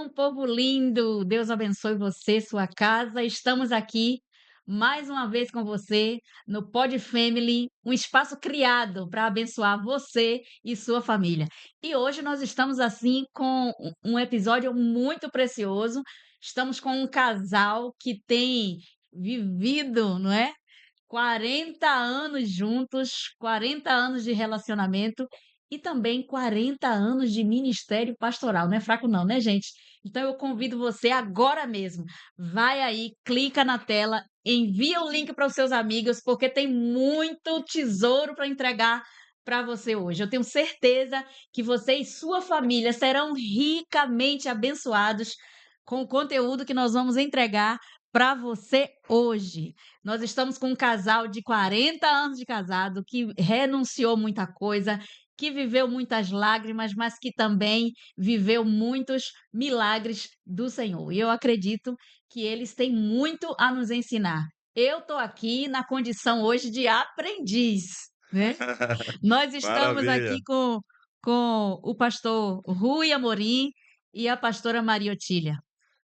Então, povo lindo, Deus abençoe você, sua casa. Estamos aqui mais uma vez com você no Pod Family, um espaço criado para abençoar você e sua família. E hoje nós estamos assim com um episódio muito precioso. Estamos com um casal que tem vivido, não é? 40 anos juntos, 40 anos de relacionamento e também 40 anos de ministério pastoral. Não é fraco não, né, gente? Então eu convido você agora mesmo. Vai aí, clica na tela, envia o link para os seus amigos, porque tem muito tesouro para entregar para você hoje. Eu tenho certeza que você e sua família serão ricamente abençoados com o conteúdo que nós vamos entregar para você hoje. Nós estamos com um casal de 40 anos de casado que renunciou muita coisa, que viveu muitas lágrimas, mas que também viveu muitos milagres do Senhor. E eu acredito que eles têm muito a nos ensinar. Eu estou aqui na condição hoje de aprendiz, né? Nós estamos Maravilha. aqui com o pastor Rui Amorim e a pastora Maria Otília.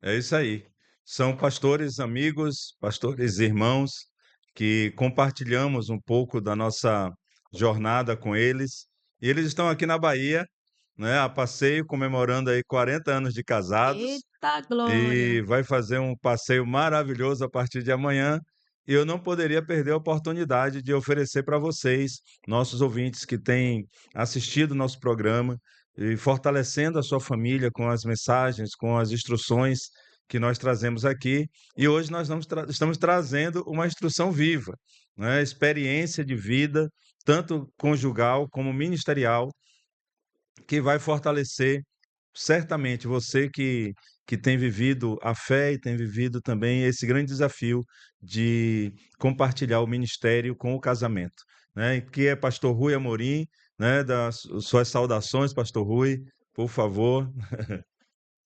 É isso aí. São pastores amigos, pastores irmãos, que compartilhamos um pouco da nossa jornada com eles. E eles estão aqui na Bahia, né, a passeio, comemorando aí 40 anos de casados. Eita glória! E vai fazer um passeio maravilhoso a partir de amanhã. E eu não poderia perder a oportunidade de oferecer para vocês, nossos ouvintes que têm assistido nosso programa e fortalecendo a sua família com as mensagens, com as instruções que nós trazemos aqui. E hoje nós estamos trazendo uma instrução viva, né? Experiência de vida, tanto conjugal como ministerial, que vai fortalecer certamente você que tem vivido a fé e tem vivido também esse grande desafio de compartilhar o ministério com o casamento, né? E que é pastor Rui Amorim, né? Das suas saudações, pastor Rui, por favor.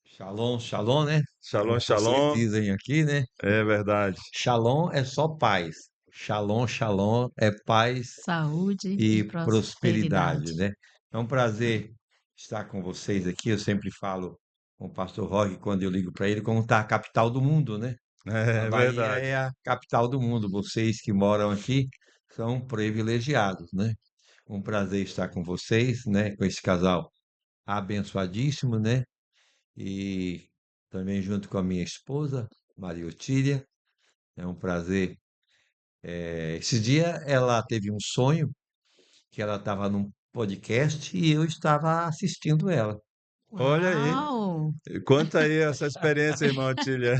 Shalom, shalom, né? Shalom, Como vocês shalom. dizem aqui, né? É verdade. Shalom é só paz. Shalom, shalom é paz Saúde e e prosperidade, prosperidade. né? É um prazer estar com vocês aqui. Eu sempre falo com o pastor Roque quando eu ligo para ele como está a capital do mundo, né? A É Bahia verdade. é a capital do mundo. Vocês que moram aqui são privilegiados, né? Um prazer estar com vocês, né? Com esse casal abençoadíssimo, né? E também junto com a minha esposa, Maria Otília. É um prazer. Esse dia ela teve um sonho que ela estava num podcast e eu estava assistindo ela. Olha aí. Uau! Conta aí essa experiência, irmão Tília.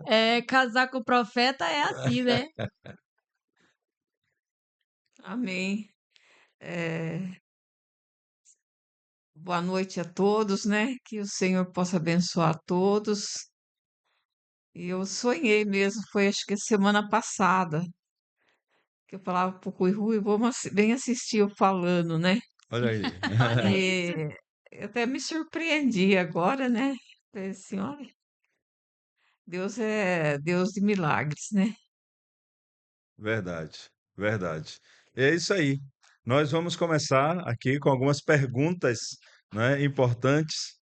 É, casar com o profeta é assim, né? Amém. Boa noite a todos, né? Que o Senhor possa abençoar todos. E eu sonhei mesmo, foi acho que semana passada, que eu falava pro Rui, Rui, vem assistir eu falando, né? Olha aí. Olha aí. E eu até me surpreendi agora, né? Falei assim, olha, Deus é Deus de milagres, né? Verdade, verdade. É isso aí. Nós vamos começar aqui com algumas perguntas, né, importantes.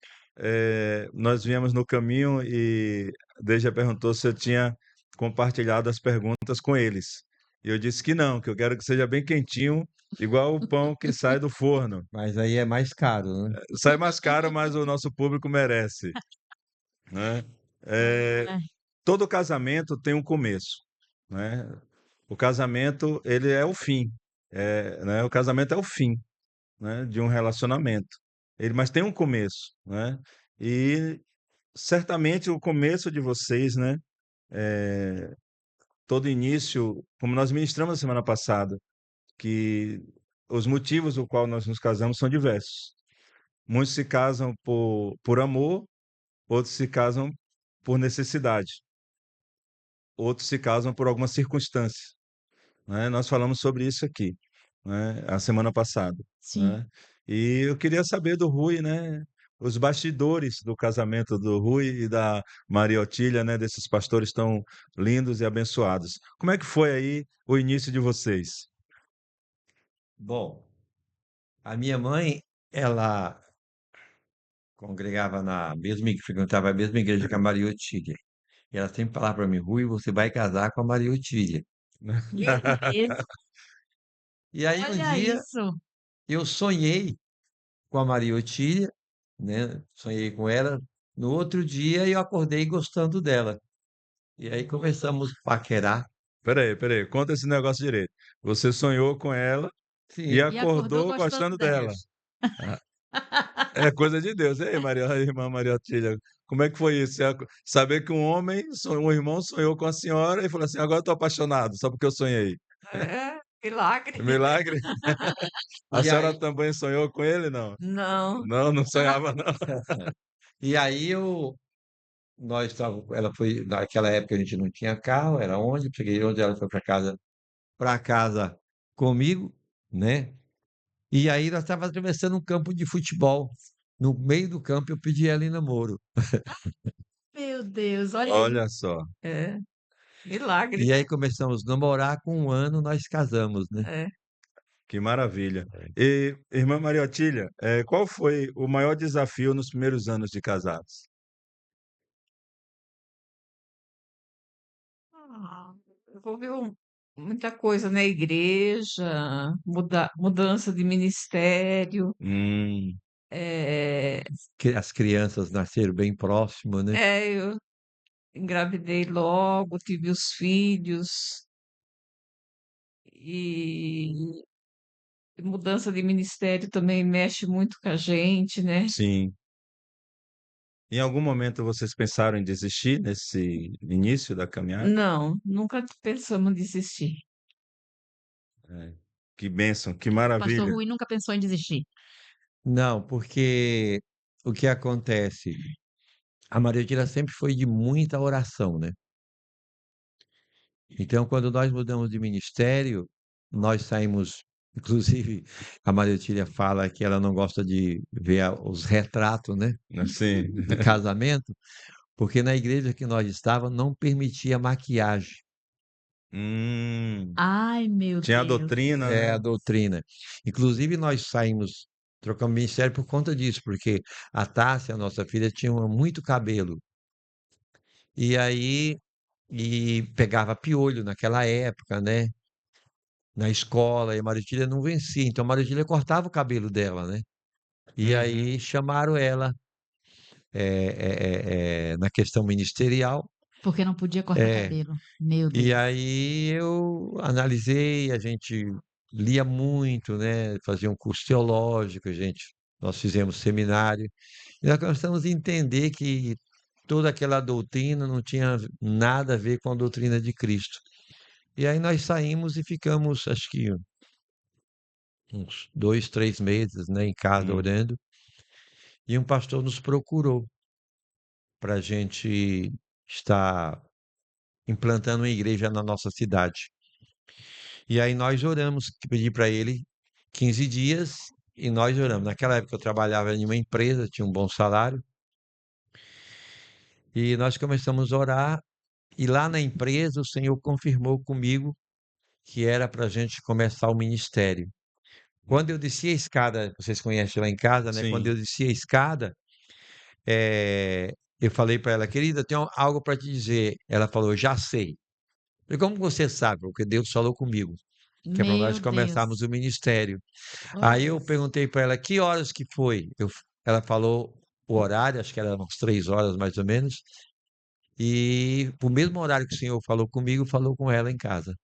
Nós viemos no caminho e Deja perguntou se eu tinha compartilhado as perguntas com eles. E eu disse que não, que eu quero que seja bem quentinho, igual o pão que sai do forno. Mas aí é mais caro, né? Sai mais caro, mas o nosso público merece, né? Eh, É, Todo casamento tem um começo, né? O casamento, ele é o fim, né? O casamento é o fim, né, de um relacionamento. Mas tem um começo, né? E certamente o começo de vocês, né? Todo início, como nós ministramos na semana passada, que os motivos do qual nós nos casamos são diversos. Muitos se casam por amor, outros se casam por necessidade, outros se casam por alguma circunstância, né? Nós falamos sobre isso aqui, né, a semana passada, sim. né? E eu queria saber do Rui, né, os bastidores do casamento do Rui e da Maria Otília, né, desses pastores tão lindos e abençoados. Como é que foi aí o início de vocês? Bom, a minha mãe, ela congregava na mesma, frequentava a mesma igreja que a Maria Otília. E ela sempre falava para mim, Rui, você vai casar com a Maria Otília. Que isso, E aí um olha dia isso. eu sonhei com a Maria Otília, né? Sonhei com ela. No outro dia eu acordei gostando dela. E aí começamos a paquerar. Peraí, conta esse negócio direito. Você sonhou com ela e Sim, E acordou acordou gostando gostando dela. dela. isso. Ah, é coisa de Deus. E aí, Maria, irmã Mariotília, como é que foi isso? Saber que um homem, um irmão sonhou com a senhora e falou assim: agora eu tô apaixonado, só porque eu sonhei. É, milagre. Milagre? A E senhora aí, também sonhou com ele, não? Não, Não, não sonhava, não. e aí ela foi, naquela época a gente não tinha carro, era onde, cheguei onde ela foi para casa comigo, né? E aí nós estávamos atravessando um campo de futebol. No meio do campo eu pedi ela em namoro. Meu Deus, olha aí. Olha só, é, milagre, E né? aí começamos a namorar, com um ano nós casamos, né? É. que maravilha. E, irmã Mariotília, qual foi o maior desafio nos primeiros anos de casados? Ah, envolveu muita coisa na igreja, mudança de ministério. Hum, É, Que as crianças nasceram bem próximo, né? eu engravidei logo, tive os filhos e mudança de ministério também mexe muito com a gente, né? sim. Em algum momento vocês pensaram em desistir nesse início da caminhada? Não, nunca pensamos em desistir. É. Que bênção, que O pastor maravilha. Rui nunca pensou em desistir. Não, porque o que acontece? A Maria Odila sempre foi de muita oração, né? Então, quando nós mudamos de ministério, nós saímos. Inclusive, a Maria Odila fala que ela não gosta de ver os retratos, né, Assim. de casamento, porque na igreja que nós estávamos não permitia maquiagem. Hum, Ai, meu tinha a Deus. doutrina, É né? a doutrina. Inclusive, nós saímos, trocamos ministério por conta disso, porque a Tássia, a nossa filha, tinha muito cabelo. E aí, e pegava piolho naquela época, né? Na escola, e a Maritília não vencia. Então, a Maritília cortava o cabelo dela, né? E Uhum. aí chamaram ela na questão ministerial. Porque não podia cortar É, cabelo. Meu e Deus. aí eu analisei, a gente lia muito, né? Fazia um curso teológico, nós fizemos seminário, e nós começamos a entender que toda aquela doutrina não tinha nada a ver com a doutrina de Cristo. E aí nós saímos e ficamos, acho que uns 2, 3 meses, né, em casa Hum. orando, e um pastor nos procurou para a gente estar implantando uma igreja na nossa cidade. E aí nós oramos, pedi para ele 15 dias e nós oramos. Naquela época eu trabalhava em uma empresa, tinha um bom salário, e nós começamos a orar. E lá na empresa o Senhor confirmou comigo que era para a gente começar o ministério. Quando eu desci a escada, vocês conhecem lá em casa, né? Quando Sim, eu desci a escada, eu falei para ela, querida, tenho algo para te dizer. Ela falou, já sei. Eu falei, como você sabe? Porque Deus falou comigo, que é para nós Meu começarmos Deus. o ministério. Aí Olha, eu perguntei para ela que horas que foi. Ela falou o horário, acho que era umas 3 horas mais ou menos. E o mesmo horário que o senhor falou comigo, falou com ela em casa.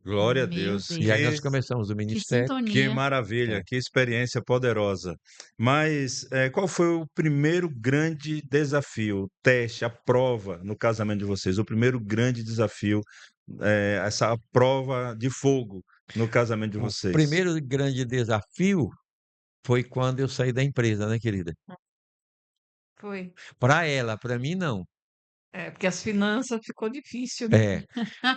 glória a meu Deus. E aí Deus. nós começamos o Que ministério. Que sintonia. maravilha, É. que experiência poderosa. Mas qual foi o primeiro grande desafio, o teste, a prova no casamento de vocês? O primeiro grande desafio, essa prova de fogo no casamento de O vocês? primeiro grande desafio foi quando eu saí da empresa, né, querida? Foi. Para ela, para mim não. É, porque as finanças ficou difícil, né? É,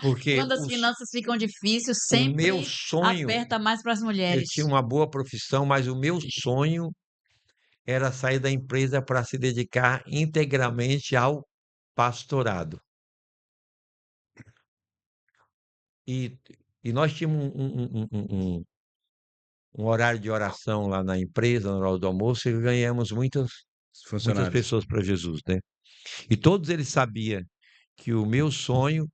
porque Quando as finanças ficam difíceis, o meu sempre sonho, aperta mais para as eu tinha mulheres. uma boa profissão, mas o meu sonho era sair da empresa para se dedicar integralmente ao pastorado. E, e nós tínhamos um horário de oração lá na empresa, na hora do almoço, e ganhamos muitas. Os muitas funcionários. pessoas para Jesus, né? E todos eles sabiam que o meu sonho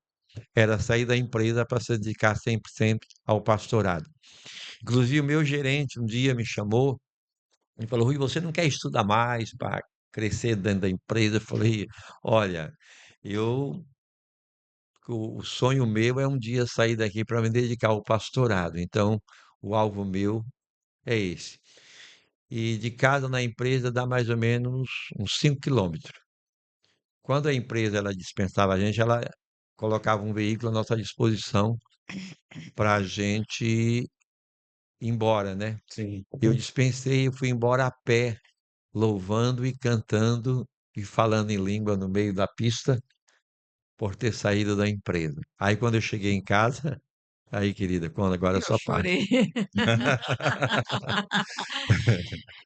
era sair da empresa para se dedicar 100% ao pastorado. Inclusive, o meu gerente um dia me chamou e falou: Rui, você não quer estudar mais para crescer dentro da empresa? Eu falei: olha, eu o sonho meu é um dia sair daqui para me dedicar ao pastorado. Então, o alvo meu é esse. E de casa na empresa dá mais ou menos uns 5 quilômetros. Quando a empresa ela dispensava a gente, ela colocava um veículo à nossa disposição para a gente ir embora, né? Sim. Eu dispensei e fui embora a pé, louvando e cantando e falando em língua no meio da pista por ter saído da empresa. Aí quando eu cheguei em casa, aí querida, conta agora a Eu sua parte. chorei,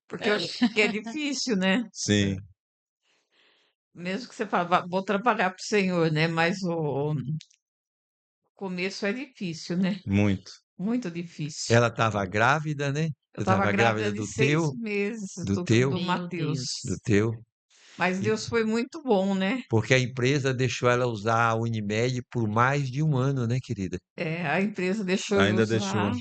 porque eu acho que é difícil, né? Sim, Mesmo que você fale, vou trabalhar para o Senhor, né? Mas o começo é difícil, né? muito. Muito difícil. Ela estava grávida, né? Eu Você estava estava grávida grávida de do 6 teu, meses do do teu, Meu Deus. do Matheus. teu. Mas E- Deus foi muito bom, né? Porque a empresa deixou ela usar a Unimed por mais de um ano, né, querida? É, a empresa deixou eu Ainda deixou. usar,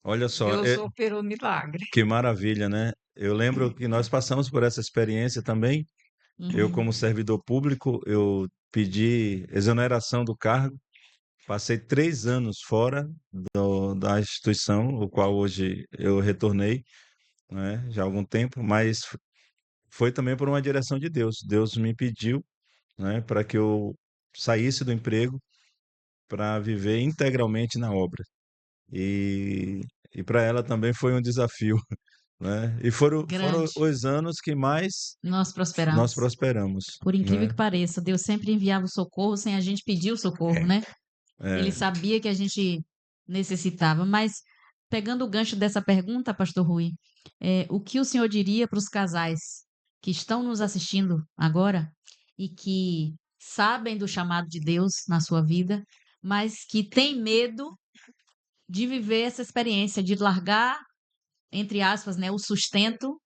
Olha só, Deus operou milagre. que maravilha, né? Eu lembro que nós passamos por essa experiência também. Eu, Uhum. como servidor público, eu pedi exoneração do cargo. Passei 3 anos fora da instituição, o qual hoje eu retornei, né, já há algum tempo, mas foi também por uma direção de Deus. Deus me pediu, né, para que eu saísse do emprego para viver integralmente na obra. E, e para ela também foi um desafio, né? E foram Grande. os anos que mais Nós nós prosperamos. prosperamos, Por incrível né? que pareça, Deus sempre enviava o socorro sem a gente pedir o socorro, É. né? Ele É, sabia que a gente necessitava. Mas, pegando o gancho dessa pergunta, Pastor Rui, o que o senhor diria para os casais que estão nos assistindo agora e que sabem do chamado de Deus na sua vida, mas que têm medo de viver essa experiência, de largar, entre aspas, né, o sustento,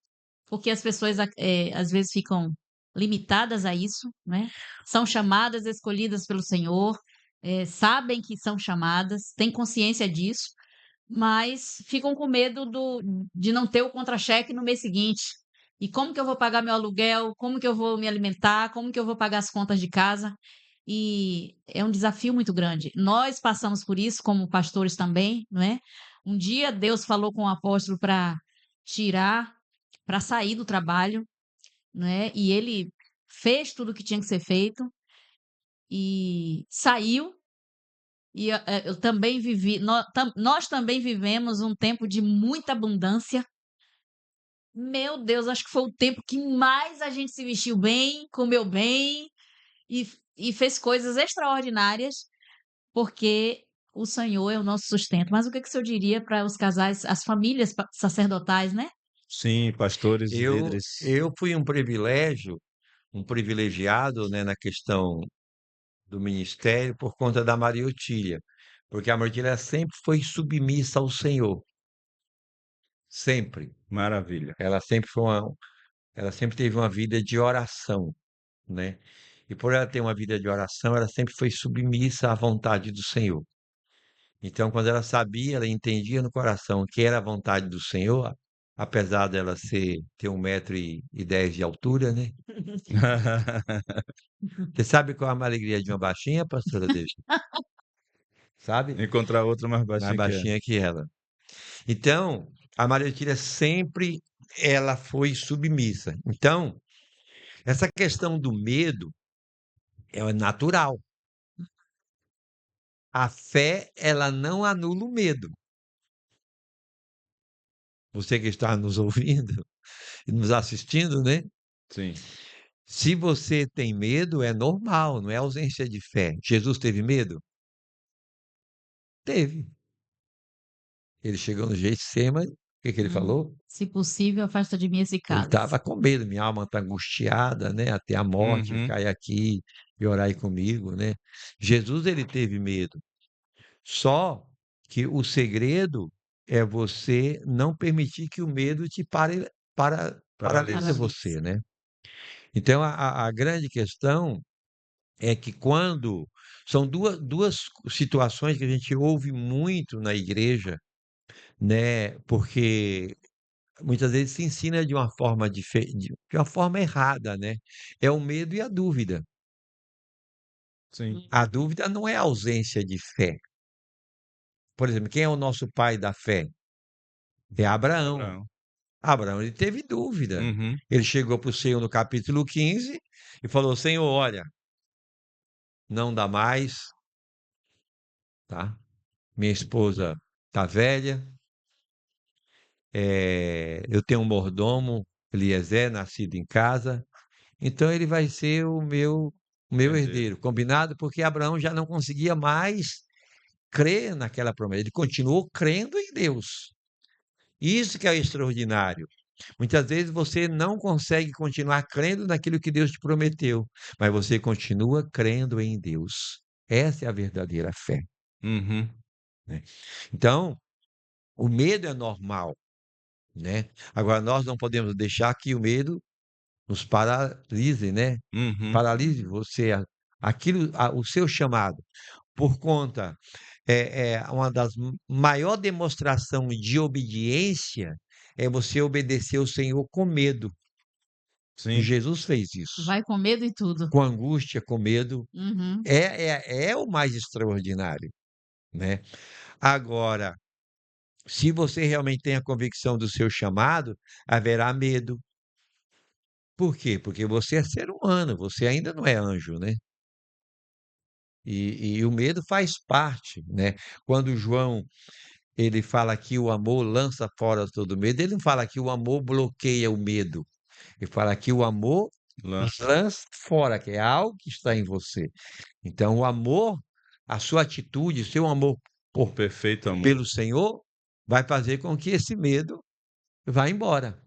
porque as pessoas às vezes ficam limitadas a isso, né? São chamadas, escolhidas pelo Senhor, sabem que são chamadas, têm consciência disso, mas ficam com medo de não ter o contra-cheque no mês seguinte. E como que eu vou pagar meu aluguel? Como que eu vou me alimentar? Como que eu vou pagar as contas de casa? E é um desafio muito grande. Nós passamos por isso como pastores também, não é? Um dia Deus falou com o apóstolo para tirar, para sair do trabalho, né? E ele fez tudo o que tinha que ser feito e saiu. E eu também vivi, nós também vivemos um tempo de muita abundância. Meu Deus, acho que foi o tempo que mais a gente se vestiu bem, comeu bem e, e fez coisas extraordinárias, porque o Senhor é o nosso sustento. Mas o que que o senhor diria para os casais, as famílias sacerdotais, né? sim, pastores e Eu, líderes. eu fui um privilegiado, né, na questão do ministério por conta da Maria Otília, porque a Maria Otília sempre foi submissa ao Senhor, sempre. Maravilha. Ela sempre foi ela sempre teve uma vida de oração, né? E por ela ter uma vida de oração, ela sempre foi submissa à vontade do Senhor. Então, quando ela sabia, ela entendia no coração que era a vontade do Senhor, apesar dela ter 1,10 m de altura, né? Você sabe qual é a alegria de uma baixinha, pastora Deixa? Sabe? Encontrar outra mais Mais baixinha que ela. baixinha que ela. Então, a Maria Otília sempre ela foi submissa. Então, essa questão do medo é natural. A fé, ela não anula o medo. Você que está nos ouvindo e nos assistindo, né? Sim. Se você tem medo, é normal, não é ausência de fé. Jesus teve medo? Teve. Ele chegou no Getsemane, o que que ele Hum, falou? Se possível, afasta de mim esse Ele cálice. estava com medo, minha alma está angustiada, né? Até a morte, Uhum. cai aqui e orai comigo, né? Jesus, ele teve medo. Só que o segredo é você não permitir que o medo te paralisa você, né? Então, a grande questão é que quando são duas situações que a gente ouve muito na igreja, né? Porque muitas vezes se ensina de uma forma de uma forma errada, né? É o medo e a dúvida. Sim. A dúvida não é ausência de fé. Por exemplo, quem é o nosso pai da fé? É Abraão. Abraão. Abraão, ele teve dúvida. Uhum. Ele chegou para o Senhor no capítulo 15 e falou: Senhor, olha, não dá mais, tá? Minha esposa tá velha, eu tenho um mordomo, Eliezer, nascido em casa, então ele vai ser o meu herdeiro, combinado? Porque Abraão já não conseguia mais crer naquela promessa, ele continuou crendo em Deus. Isso que é extraordinário. Muitas vezes você não consegue continuar crendo naquilo que Deus te prometeu, mas você continua crendo em Deus. Essa é a verdadeira fé, Uhum. né? Então, o medo é normal, né? Agora, nós não podemos deixar que o medo nos paralise, né? Uhum. Paralise você, o seu chamado, por conta, uma das maior demonstração de obediência é você obedecer ao Senhor com medo. E Sim. Jesus fez isso. Vai com medo e tudo. Com angústia, com medo. Uhum. É o mais extraordinário, né? Agora, se você realmente tem a convicção do seu chamado, haverá medo. Por quê? Porque você é ser humano, você ainda não é anjo, né? E o medo faz parte, né? Quando João ele fala que o amor lança fora todo medo, ele não fala que o amor bloqueia o medo. Ele fala que o amor Lança. lança fora, que é algo que está em você. Então, o amor, a sua atitude, o seu amor por, Perfeito amor. pelo Senhor, vai fazer com que esse medo vá embora.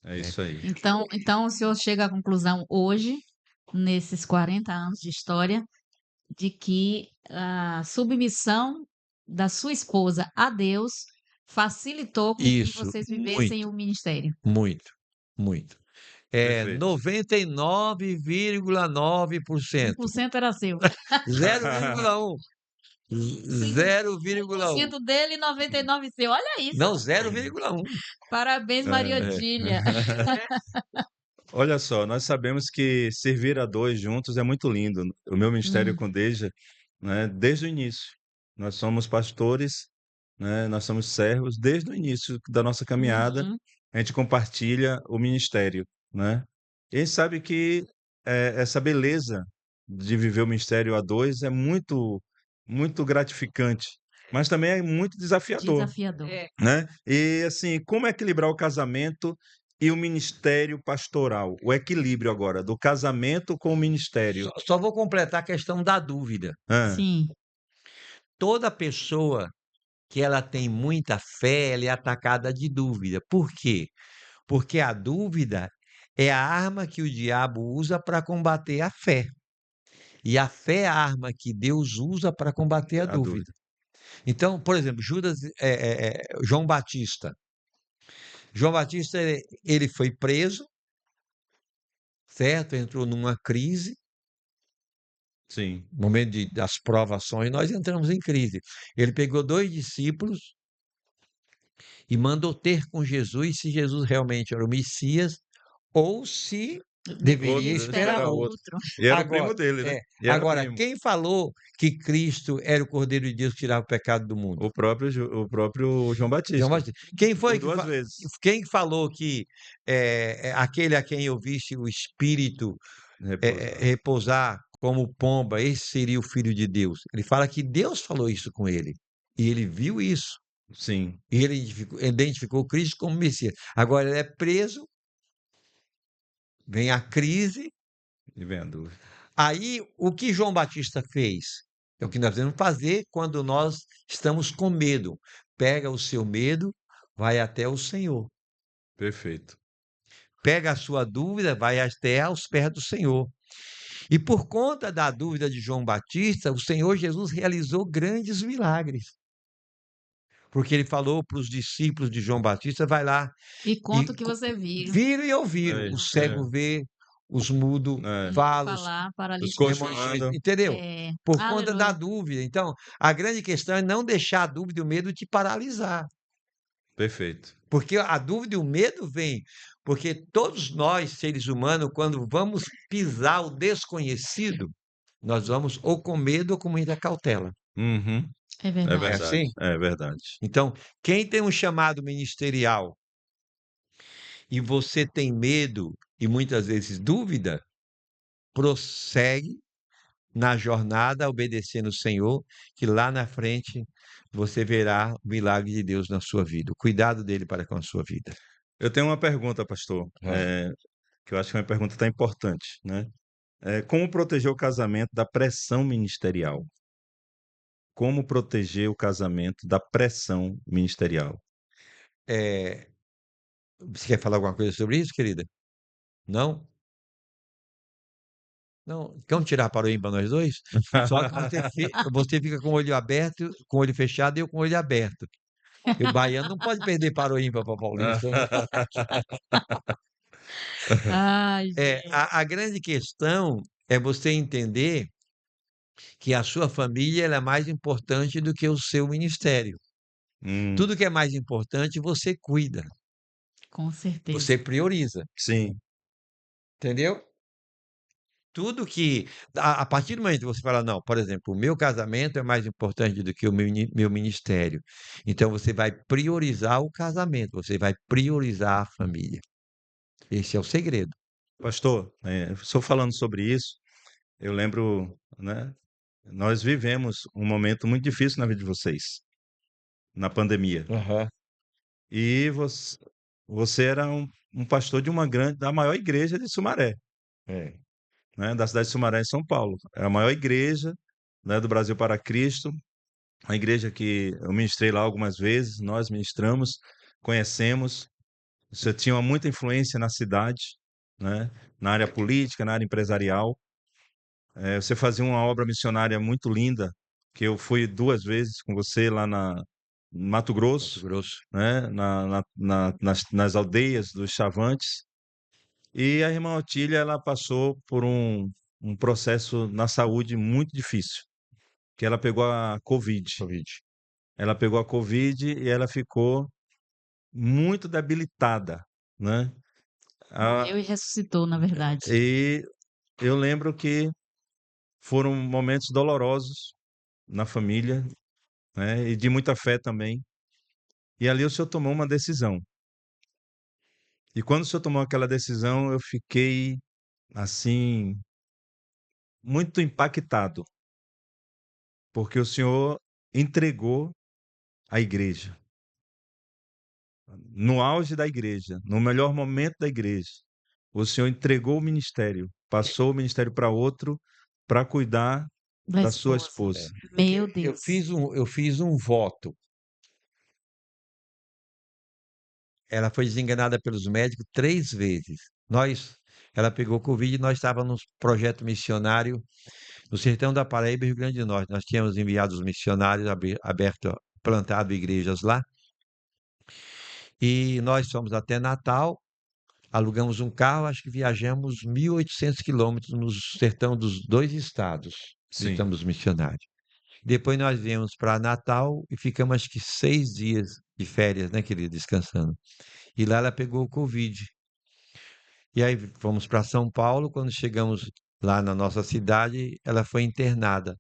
É isso aí. Então o senhor chega à conclusão hoje, nesses 40 anos de história, de que a submissão da sua esposa a Deus facilitou com que Isso, vocês vivessem muito, o ministério. muito, muito. É Perfeito. 99,9%. 1% era seu. 0,1. 0,1. 1% dele e 99 seu. Olha isso. Não, 0,1. Parabéns, Maria É. Odília. Olha só, nós sabemos que servir a dois juntos é muito lindo. O meu ministério Hum, com Deja, né, desde o início. Nós somos pastores, né, nós somos servos, desde o início da nossa caminhada, uhum. a gente compartilha o ministério, né? E a gente sabe que essa beleza de viver o ministério a dois é muito, muito gratificante, mas também é muito desafiador, Desafiador. né? E assim, como equilibrar o casamento e o ministério pastoral? O equilíbrio agora do casamento com o ministério. Só vou completar a questão da dúvida. Hã, Sim, Toda pessoa que ela tem muita fé, ela é atacada de dúvida. Por quê? Porque a dúvida é a arma que o diabo usa para combater a fé. E a fé é a arma que Deus usa para combater a a dúvida. dúvida. Então, por exemplo, João Batista. João Batista, ele foi preso, certo? Entrou numa crise, Sim, no momento das provações, nós entramos em crise. Ele pegou 2 discípulos e mandou ter com Jesus se Jesus realmente era o Messias ou se deveria deveria outro, se esperar esperar era outro. outro. outro. E era o Agora, primo dele, né? E era agora, primo. quem falou que Cristo era o Cordeiro de Deus que tirava o pecado do mundo? O próprio João João Batista, Batista. Quem foi por que 2 vezes. quem falou que aquele a quem eu visse o Espírito Repousar. repousar como pomba, esse seria o Filho de Deus? Ele fala que Deus falou isso com ele. E ele viu isso. Sim, E ele identificou Cristo como Messias. Agora ele é preso, vem a crise. e vem a dúvida. Aí, o que João Batista fez? É o que nós devemos fazer quando nós estamos com medo. Pega o seu medo, vai até o Senhor. Perfeito. Pega a sua dúvida, vai até aos pés do Senhor. E por conta da dúvida de João Batista, o Senhor Jesus realizou grandes milagres. porque ele falou para os discípulos de João Batista, vai lá E conta e o que você viu. viram e ouviram. É, O cego vê, os mudos é. falam, Falar, Os paralítico coxos demônios, andam. entendeu? é, Por conta da aleluia. dúvida. Então, a grande questão é não deixar a dúvida e o medo te paralisar. Perfeito. Porque a dúvida e o medo vêm, porque todos nós, seres humanos, quando vamos pisar o desconhecido, nós vamos ou com medo ou com muita cautela. Uhum. É É verdade. É verdade. assim? É verdade. Então, quem tem um chamado ministerial e você tem medo e muitas vezes dúvida, prossegue na jornada obedecendo o Senhor, que lá na frente você verá o milagre de Deus na sua vida, o cuidado dele para com a sua vida. Eu tenho uma pergunta, pastor, Ah. que eu acho que é uma pergunta até importante, né? Como proteger o casamento da pressão ministerial? Como proteger o casamento da pressão ministerial? É, você quer falar alguma coisa sobre isso, querida? Não? Não? Vamos tirar para o ímpar nós dois? Só que você fica com o olho aberto, com o olho fechado e eu com o olho aberto. E o baiano não pode perder para o ímpar para o paulista, né? Ai, gente. A grande questão é você entender que a sua família ela é mais importante do que o seu ministério. Hum, Tudo que é mais importante você cuida, Com certeza. você prioriza, sim, entendeu? Tudo que a partir do momento que você fala, não, por exemplo, o meu casamento é mais importante do que o meu ministério. Então você vai priorizar o casamento, você vai priorizar a família. Esse é o segredo. pastor, só falando sobre isso, eu lembro, né? Nós vivemos um momento muito difícil na vida de vocês, na pandemia. Aham. E você era um pastor de da maior igreja de Sumaré, É. né? Da cidade de Sumaré, em São Paulo. É a maior igreja, né, do Brasil para Cristo. A igreja que eu ministrei lá algumas vezes, nós ministramos, conhecemos. Você tinha muita influência na cidade, né? Na área política, na área empresarial. Você fazia uma obra missionária muito linda, que eu fui 2 vezes com você lá em Mato Mato Grosso, Grosso. né? Nas aldeias dos Chavantes. E a irmã Otília, ela passou por um processo na saúde muito difícil, que ela pegou a Covid. Covid. Ela pegou a Covid e ela ficou muito debilitada, né? Ah, Morreu e ressuscitou, na verdade. e eu lembro que foram momentos dolorosos na família, né? E de muita fé também. E ali o senhor tomou uma decisão. E quando o senhor tomou aquela decisão, eu fiquei, assim, muito impactado, porque o senhor entregou a igreja. No auge da igreja, no melhor momento da igreja, o senhor entregou o ministério, passou o ministério para outro para cuidar Da da sua esposa. esposa. Meu Eu Deus. fiz um voto. Ela foi desenganada pelos médicos 3 vezes. Ela pegou Covid e nós estávamos no projeto missionário no sertão da Paraíba, Rio Grande do Norte. Nós tínhamos enviado os missionários, aberto, plantado igrejas lá. E nós fomos até Natal, alugamos um carro, acho que viajamos 1.800 quilômetros no sertão dos 2 estados. Sim. Visitamos os missionários. Depois nós viemos para Natal e ficamos acho que 6 dias de férias, né, querido, descansando. E lá ela pegou o Covid. E aí fomos para São Paulo. Quando chegamos lá na nossa cidade, ela foi internada.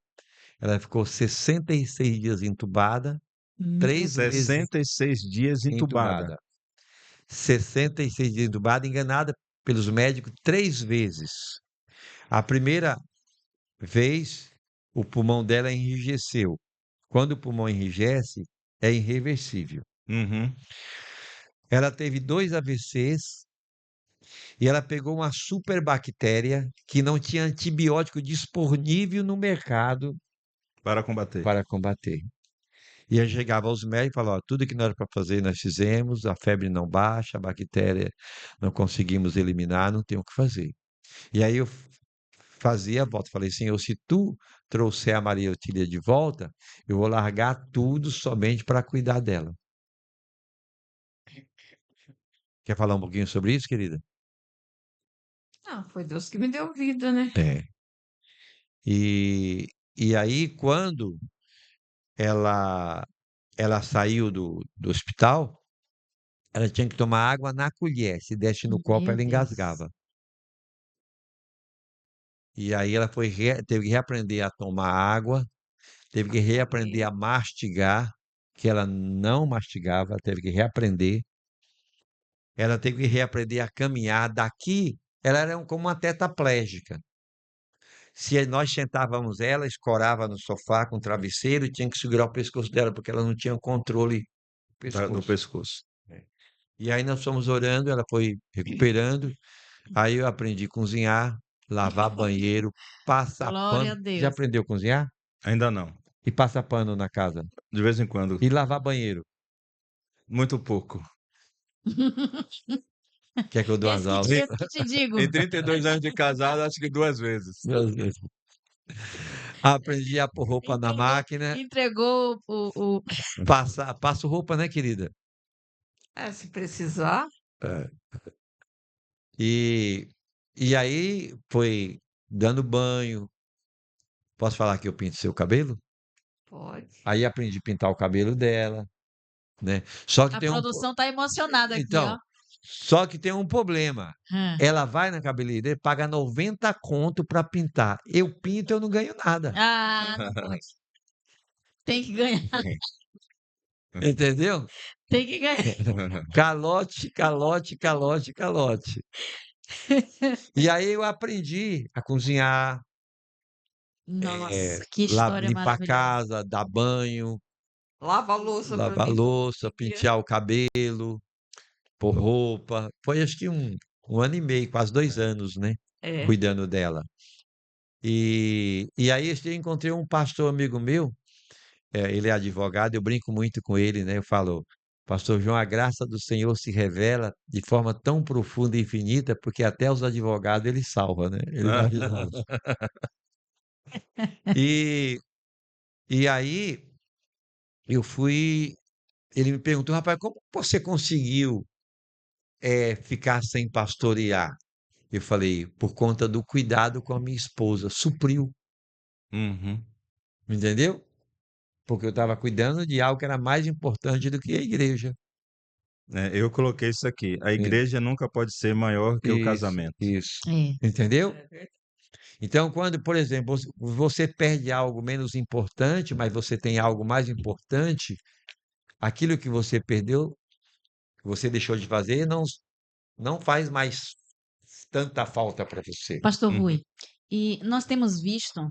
Ela ficou 66 dias entubada, Meu 3 meses 66 dias entubada. entubada. 66 dias entubada, enganada pelos médicos 3 vezes. A primeira vez, o pulmão dela enrijeceu. Quando o pulmão enrijece, é irreversível. Uhum. Ela teve 2 AVCs e ela pegou uma superbactéria que não tinha antibiótico disponível no mercado Para combater. para combater. E aí chegava aos médicos e falava, ó, tudo que não era para fazer nós fizemos, a febre não baixa, a bactéria não conseguimos eliminar, não tem o que fazer. E aí eu fazia a volta, falei, Senhor, se tu trouxer a Maria Otília de volta, eu vou largar tudo somente para cuidar dela. Quer falar um pouquinho sobre isso, querida? Ah, foi Deus que me deu vida, né? É. E aí, quando ela, ela saiu do hospital, ela tinha que tomar água na colher. Se desse no copo, Meu ela Deus. engasgava. E aí ela teve que reaprender a tomar água, teve que reaprender a mastigar, que ela não mastigava, teve que reaprender. Ela teve que reaprender a caminhar. Daqui, ela era como uma tetraplégica. Se nós sentávamos ela, escorava no sofá com o travesseiro e tinha que segurar o pescoço dela, porque ela não tinha controle do Do pescoço. pescoço. E aí nós fomos orando, ela foi recuperando. Aí eu aprendi a cozinhar, lavar banheiro, passar Glória a pano. Já Deus. aprendeu a cozinhar? Ainda não. E passar pano na casa. De vez em quando. E lavar banheiro. Muito pouco. Quer que eu dou umas aulas? Em, Esse que te digo. em 32 anos de casado, acho que 2 vezes. Meu Deus. Aprendi a pôr roupa na máquina. Entregou o Passo roupa, né, querida? Se precisar, E, e aí foi dando banho. Posso falar que eu pinto seu cabelo? pode. Aí aprendi a pintar o cabelo dela, né? Só que a tem um, produção tá emocionada aqui, ó. então, só que tem um problema. Hã. Ela vai na cabeleireira, paga 90 conto para pintar. Eu pinto, eu não ganho nada. Ah, não pode. Tem que ganhar, Entendeu? tem que ganhar. Calote, calote, calote, calote. E aí eu aprendi a cozinhar, Nossa, que história limpar a maravilhosa. casa, dar banho, Lava a louça para lavar a mim. louça, pentear o cabelo, pôr roupa. Foi acho que um ano e meio, quase 2 anos, né? É. Cuidando dela. E aí eu encontrei um pastor amigo meu, ele é advogado, eu brinco muito com ele, né? Eu falo, Pastor João, a graça do Senhor se revela de forma tão profunda e infinita, porque até os advogados ele salva, né? Ele vai ajudando. E, e aí eu fui, ele me perguntou, rapaz, como você conseguiu ficar sem pastorear? Eu falei, por conta do cuidado com a minha esposa, supriu, Uhum. entendeu? Porque eu estava cuidando de algo que era mais importante do que a igreja. Eu coloquei isso aqui. A E- igreja nunca pode ser maior que o Isso, casamento. isso. É. Entendeu? É verdade. Então, quando, por exemplo, você perde algo menos importante, mas você tem algo mais importante, aquilo que você perdeu, que você deixou de fazer, não faz mais tanta falta para você. Pastor Uhum. Rui, e nós temos visto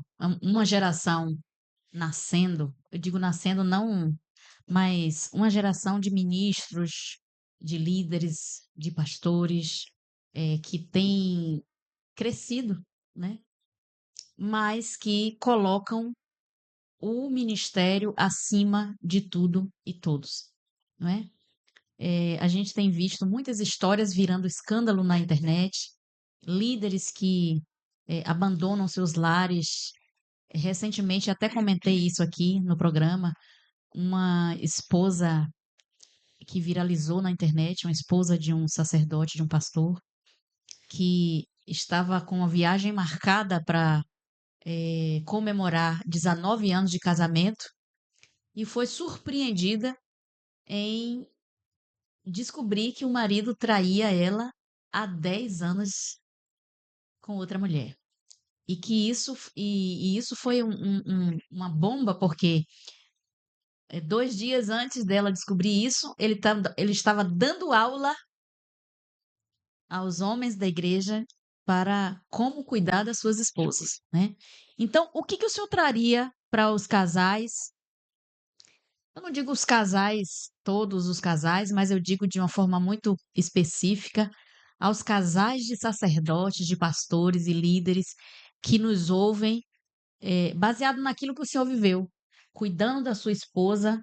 uma geração nascendo, eu digo nascendo não, mas uma geração de ministros, de líderes, de pastores, que tem crescido, né? Mas que colocam o ministério acima de tudo e todos, não é? A gente tem visto muitas histórias virando escândalo na internet, líderes que abandonam seus lares. Recentemente, até comentei isso aqui no programa, uma esposa que viralizou na internet, uma esposa de um sacerdote, de um pastor, que estava com uma viagem marcada para comemorar 19 anos de casamento e foi surpreendida em descobrir que o marido traía ela há 10 anos com outra mulher. E isso foi uma bomba, porque 2 dias antes dela descobrir isso, ele estava dando aula aos homens da igreja para como cuidar das suas esposas, né? Então, o que que o senhor traria para os casais? Eu não digo os casais, todos os casais, mas eu digo de uma forma muito específica aos casais de sacerdotes, de pastores e líderes que nos ouvem, baseado naquilo que o senhor viveu, cuidando da sua esposa,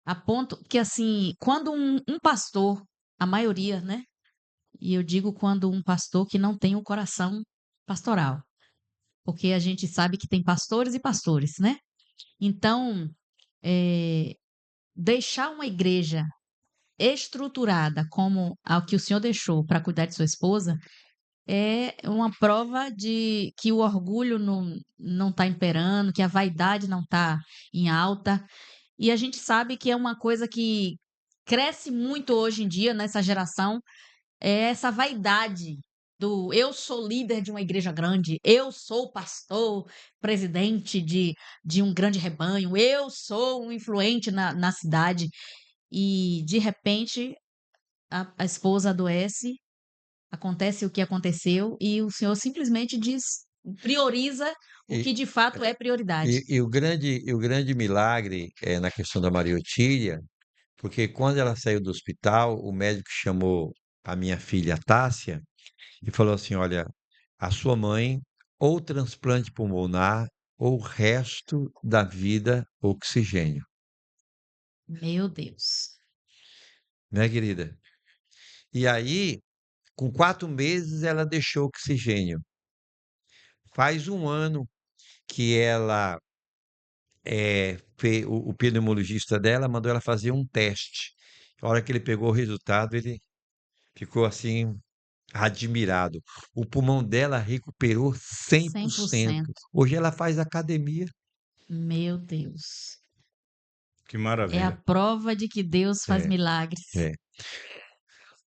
a ponto que, assim, quando um pastor, a maioria, né? E eu digo quando um pastor que não tem um coração pastoral, porque a gente sabe que tem pastores e pastores, né? Então, deixar uma igreja estruturada como a que o senhor deixou para cuidar de sua esposa é uma prova de que o orgulho não está imperando, que a vaidade não está em alta. E a gente sabe que é uma coisa que cresce muito hoje em dia nessa geração, é essa vaidade do eu sou líder de uma igreja grande, eu sou pastor, presidente de um grande rebanho, eu sou um influente na cidade. E, de repente, a esposa adoece, acontece o que aconteceu e o senhor simplesmente prioriza o E, que de fato é prioridade. e o grande milagre é na questão da Maria Otília, porque quando ela saiu do hospital, o médico chamou a minha filha Tássia e falou assim: Olha, a sua mãe, ou transplante pulmonar, ou o resto da vida oxigênio, Meu Deus. né, querida? E aí, com 4 meses, ela deixou oxigênio. Faz um ano que ela o pneumologista dela mandou ela fazer um teste. A hora que ele pegou o resultado, ele ficou assim admirado. O pulmão dela recuperou 100%. 100%. Hoje ela faz academia. Meu Deus. Que É a maravilha. prova de que Deus faz É, milagres. é.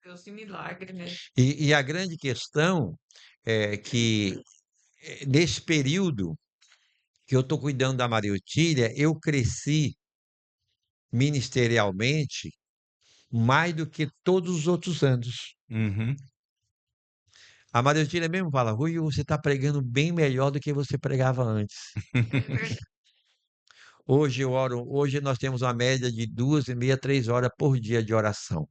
Deus de milagre, né? E a grande questão é que nesse período que eu estou cuidando da Maria Otília, eu cresci ministerialmente mais do que todos os outros anos. Uhum. A Maria Otília mesmo fala: Rui, você está pregando bem melhor do que você pregava antes. É verdade. Hoje nós temos uma média de 2h30, 3 horas por dia de oração.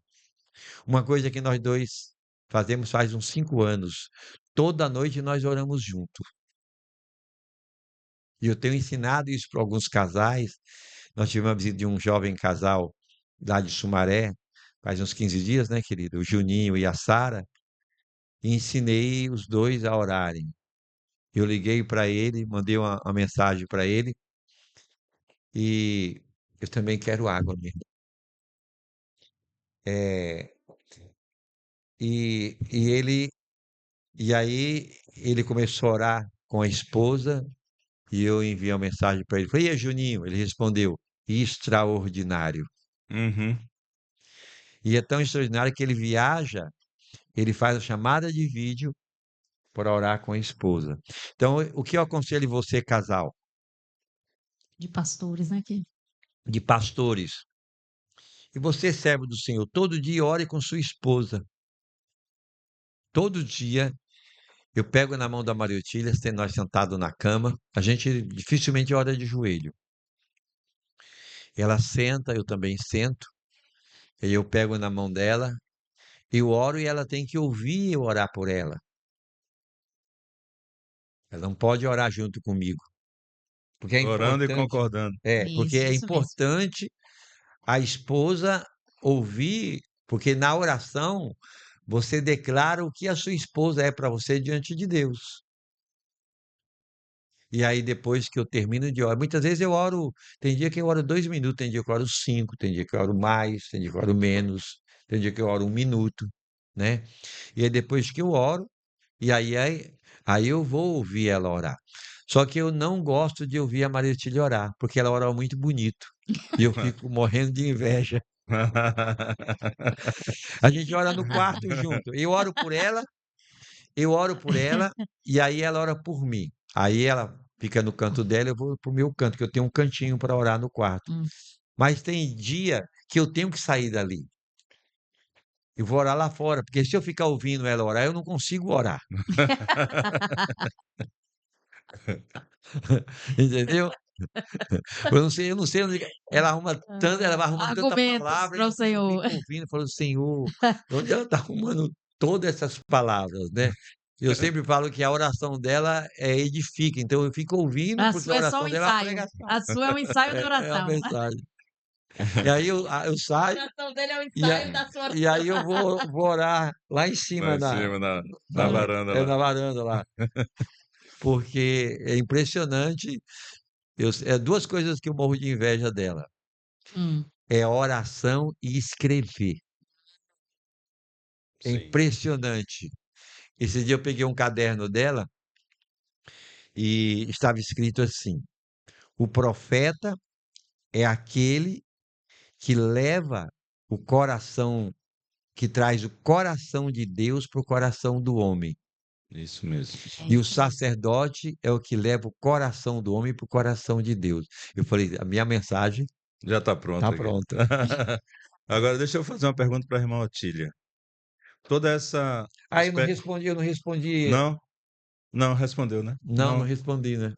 Uma coisa que nós dois fazemos faz uns 5 anos. Toda noite nós oramos juntos. E eu tenho ensinado isso para alguns casais. Nós tivemos uma visita de um jovem casal lá de Sumaré, faz uns 15 dias, né, querido? O Juninho e a Sara. E ensinei os dois a orarem. Eu liguei para ele, mandei uma mensagem para ele e eu também quero água mesmo. É, e aí ele começou a orar com a esposa e eu enviei uma mensagem para ele. Falei: E aí, Juninho? Ele respondeu: extraordinário. Uhum. E é tão extraordinário que ele viaja, ele faz a chamada de vídeo para orar com a esposa. Então, o que eu aconselho você, casal, De pastores, né? de pastores, e você, servo do Senhor, todo dia ore com sua esposa. Todo dia eu pego na mão da Maria Otília, nós sentados na cama, a gente dificilmente ora de joelho. Ela senta, eu também sento, e eu pego na mão dela, eu oro e ela tem que ouvir eu orar por ela. Ela não pode orar junto comigo, porque é Orando e importante, concordando. porque é Isso mesmo. importante a esposa ouvir, porque na oração você declara o que a sua esposa é para você diante de Deus. E aí, depois que eu termino de orar, muitas vezes eu oro, tem dia que eu oro 2 minutos, tem dia que eu oro 5, tem dia que eu oro mais, tem dia que eu oro menos, tem dia que eu oro 1 minuto, né? E aí, depois que eu oro, e aí eu vou ouvir ela orar. Só que eu não gosto de ouvir a Maria Otília orar, porque ela ora muito bonito. E eu fico morrendo de inveja. A gente ora no quarto junto. Eu oro por ela, e aí ela ora por mim. Aí ela fica no canto dela, eu vou pro meu canto, que eu tenho um cantinho para orar no quarto. Hum. Mas tem dia que eu tenho que sair dali. Eu vou orar lá fora, porque se eu ficar ouvindo ela orar, eu não consigo orar. Entendeu? Eu não sei onde ela vai arrumando tanta Argumentos palavra e para o depois eu Senhor. fico ouvindo, falando: Senhor, onde ela está arrumando todas essas palavras, né? Eu sempre falo que a oração dela edifica, então eu fico ouvindo, A porque a sua é só um oração dela é uma ensaio. pregação, A sua é um ensaio de é uma oração. mensagem. E aí eu A saio, oração dele é um e, a- ensaio da sua e oração. aí eu vou orar lá em Lá cima em cima, na na, varanda lá. na varanda lá. porque é impressionante. É duas coisas que eu morro de inveja dela: Hum. é oração e escrever. É Sim. impressionante. Esse dia eu peguei um caderno dela e estava escrito assim: o profeta é aquele que leva o coração, que traz o coração de Deus para o coração do homem. Isso mesmo. É E o isso mesmo. sacerdote é o que leva o coração do homem para o coração de Deus. Eu falei, a minha mensagem Já está pronto está aqui. pronta. Agora, deixa eu fazer uma pergunta para a irmã Otília. Toda essa. Ah, eu não respondi. Não? Não, respondeu, né? Não, não respondi, né?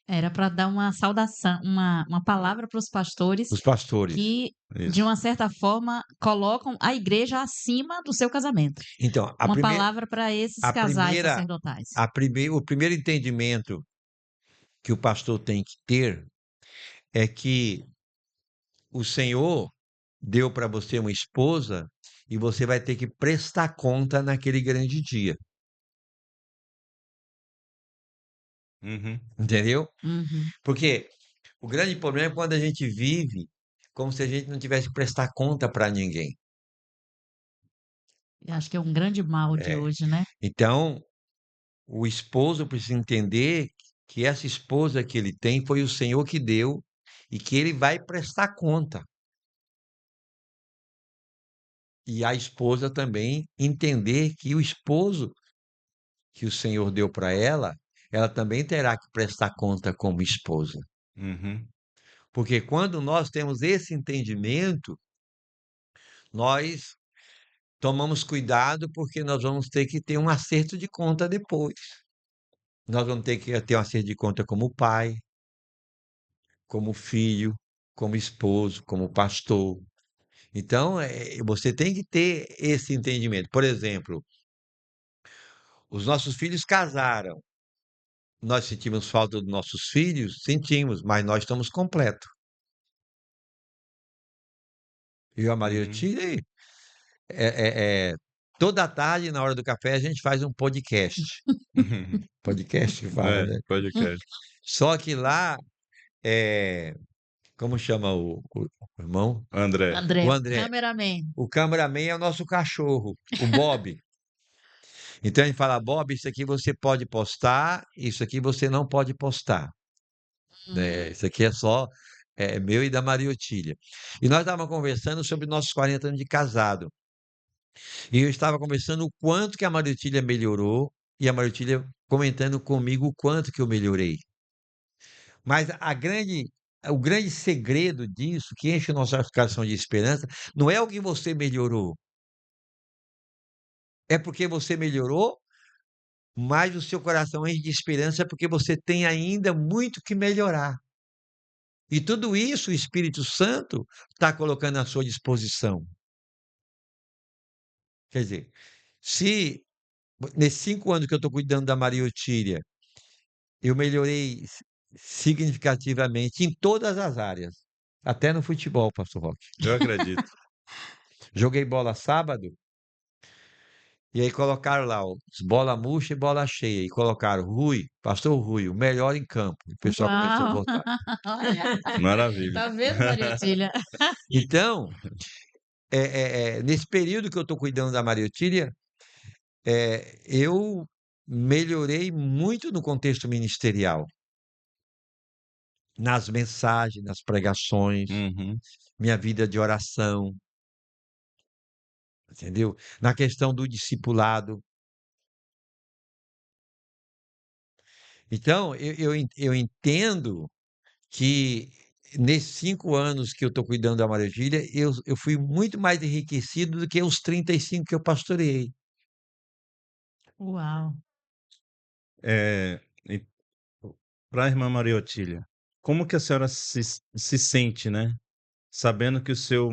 Era para dar uma saudação, uma palavra para os pastores Os pastores. que, de Isso. uma certa forma, colocam a igreja acima do seu casamento. Então, Uma palavra para esses a casais primeira, sacerdotais. o primeiro entendimento que o pastor tem que ter é que o Senhor deu para você uma esposa e você vai ter que prestar conta naquele grande dia. Uhum. Entendeu? Uhum. Porque o grande problema é quando a gente vive como se a gente não tivesse que prestar conta para ninguém. Eu acho que é um grande mal de É. hoje, né? Então, o esposo precisa entender que essa esposa que ele tem foi o Senhor que deu e que ele vai prestar conta. E a esposa também entender que o esposo que o Senhor deu para ela também terá que prestar conta como esposa. Uhum. Porque quando nós temos esse entendimento, nós tomamos cuidado, porque nós vamos ter que ter um acerto de conta depois. Nós vamos ter que ter um acerto de conta como pai, como filho, como esposo, como pastor. Então, você tem que ter esse entendimento. Por exemplo, os nossos filhos casaram. Nós sentimos falta dos nossos filhos? Sentimos, mas nós estamos completos. Eu e a Maria Uhum. Otília, toda tarde, na hora do café, a gente faz um podcast. Podcast que fala, É, né? podcast. Só que lá, é, como chama o irmão? André. André, O o André. cameraman. O cameraman é o nosso cachorro, o Bob. Então a gente fala, Bob, isso aqui você pode postar, isso aqui você não pode postar. Né? Isso aqui é só meu e da Maria Otília. E nós estávamos conversando sobre nossos 40 anos de casado. E eu estava conversando o quanto que a Maria Otília melhorou e a Maria Otília comentando comigo o quanto que eu melhorei. Mas o grande segredo disso, que enche o nosso coração de esperança, não é o que você melhorou. É porque você melhorou, mas o seu coração enche de esperança porque você tem ainda muito que melhorar. E tudo isso o Espírito Santo está colocando à sua disposição. Quer dizer, se nesses 5 anos que eu estou cuidando da Maria Otília, eu melhorei significativamente em todas as áreas, até no futebol, Pastor Roque. Eu acredito. Joguei bola sábado, e aí colocaram lá, ó, bola murcha e bola cheia, e colocaram Rui, Pastor Rui, o melhor em campo. O pessoal começou a Uau! votar. Olha, Maravilha. tá vendo, Maria Otília? Então, nesse período que eu estou cuidando da Maria Otília, eu melhorei muito no contexto ministerial, nas mensagens, nas pregações, Uhum. minha vida de oração, entendeu? Na questão do discipulado. Então, eu entendo que nesses 5 anos que eu estou cuidando da Maria Otília, eu fui muito mais enriquecido do que os 35 que eu pastoreei. Uau! É, para a irmã Maria Otília, como que a senhora se sente, né? Sabendo que o seu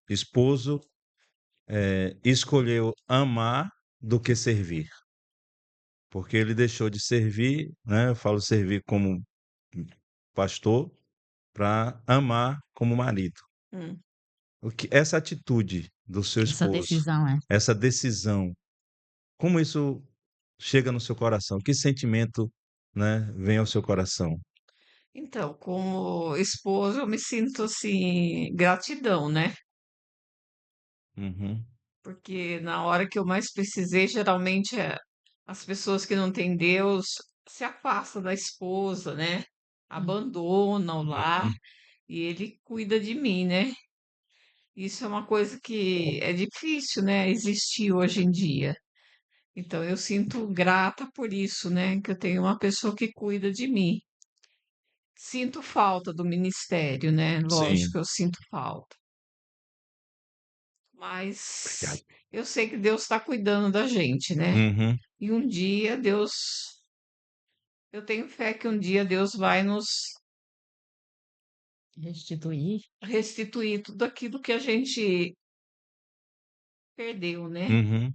esposo escolheu amar do que servir. Porque ele deixou de servir, né? Eu falo servir como pastor, para amar como marido. Hum. Essa atitude do seu Essa esposo, decisão é. essa decisão, como isso chega no seu coração? Que sentimento né, vem ao seu coração? Então, como esposa, eu me sinto assim, gratidão, né? Uhum, Porque na hora que eu mais precisei, geralmente as pessoas que não têm Deus se afastam da esposa, né? Hum, Abandonam lá uhum. e ele cuida de mim, né? Isso é uma coisa que é difícil, né? Existir hoje em dia. Então eu sinto grata por isso, né? Que eu tenho uma pessoa que cuida de mim. Sinto falta do ministério, né? Sim. Lógico, eu sinto falta. Mas eu sei que Deus está cuidando da gente, né? Uhum. E um dia Deus, eu tenho fé que um dia Deus vai nos restituir. restituir tudo aquilo que a gente perdeu, né? Uhum.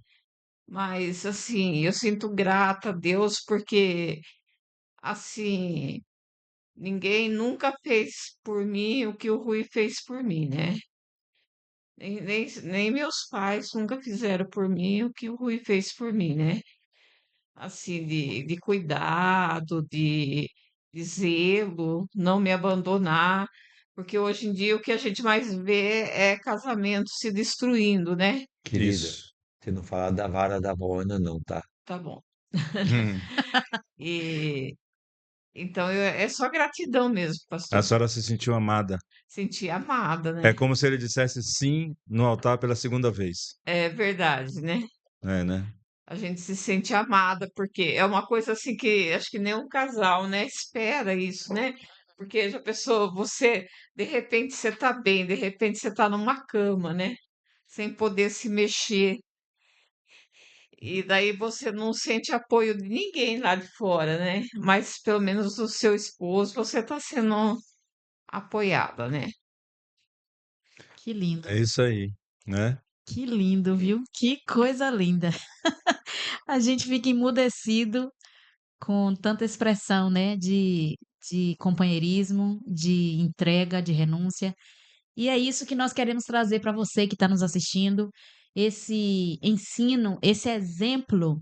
Mas assim, eu sinto grata a Deus porque assim, ninguém nunca fez por mim o que o Rui fez por mim, né? Nem meus pais nunca fizeram por mim o que o Rui fez por mim, né? Assim, de cuidado, de zelo, não me abandonar, porque hoje em dia o que a gente mais vê é casamento se destruindo, né? Querida, Isso. você não fala da vara da Moana, não, tá? Tá bom. Hum. E então é só gratidão mesmo, A pastor. senhora se sentiu amada. Sentir amada, É né? como se ele dissesse sim no altar pela segunda vez. É verdade, né? É, né? A gente se sente amada, porque é uma coisa assim que acho que nenhum casal, né, espera isso, né? Porque já pensou, você, de repente você tá bem, de repente você tá numa cama, né? Sem poder se mexer. E daí você não sente apoio de ninguém lá de fora, né? Mas pelo menos do seu esposo você tá sendo apoiada, né? Que lindo, É isso aí, né? que lindo, viu? Que coisa linda. A gente fica emudecido com tanta expressão, né, de companheirismo, de entrega, de renúncia. E é isso que nós queremos trazer para você que está nos assistindo, esse ensino, esse exemplo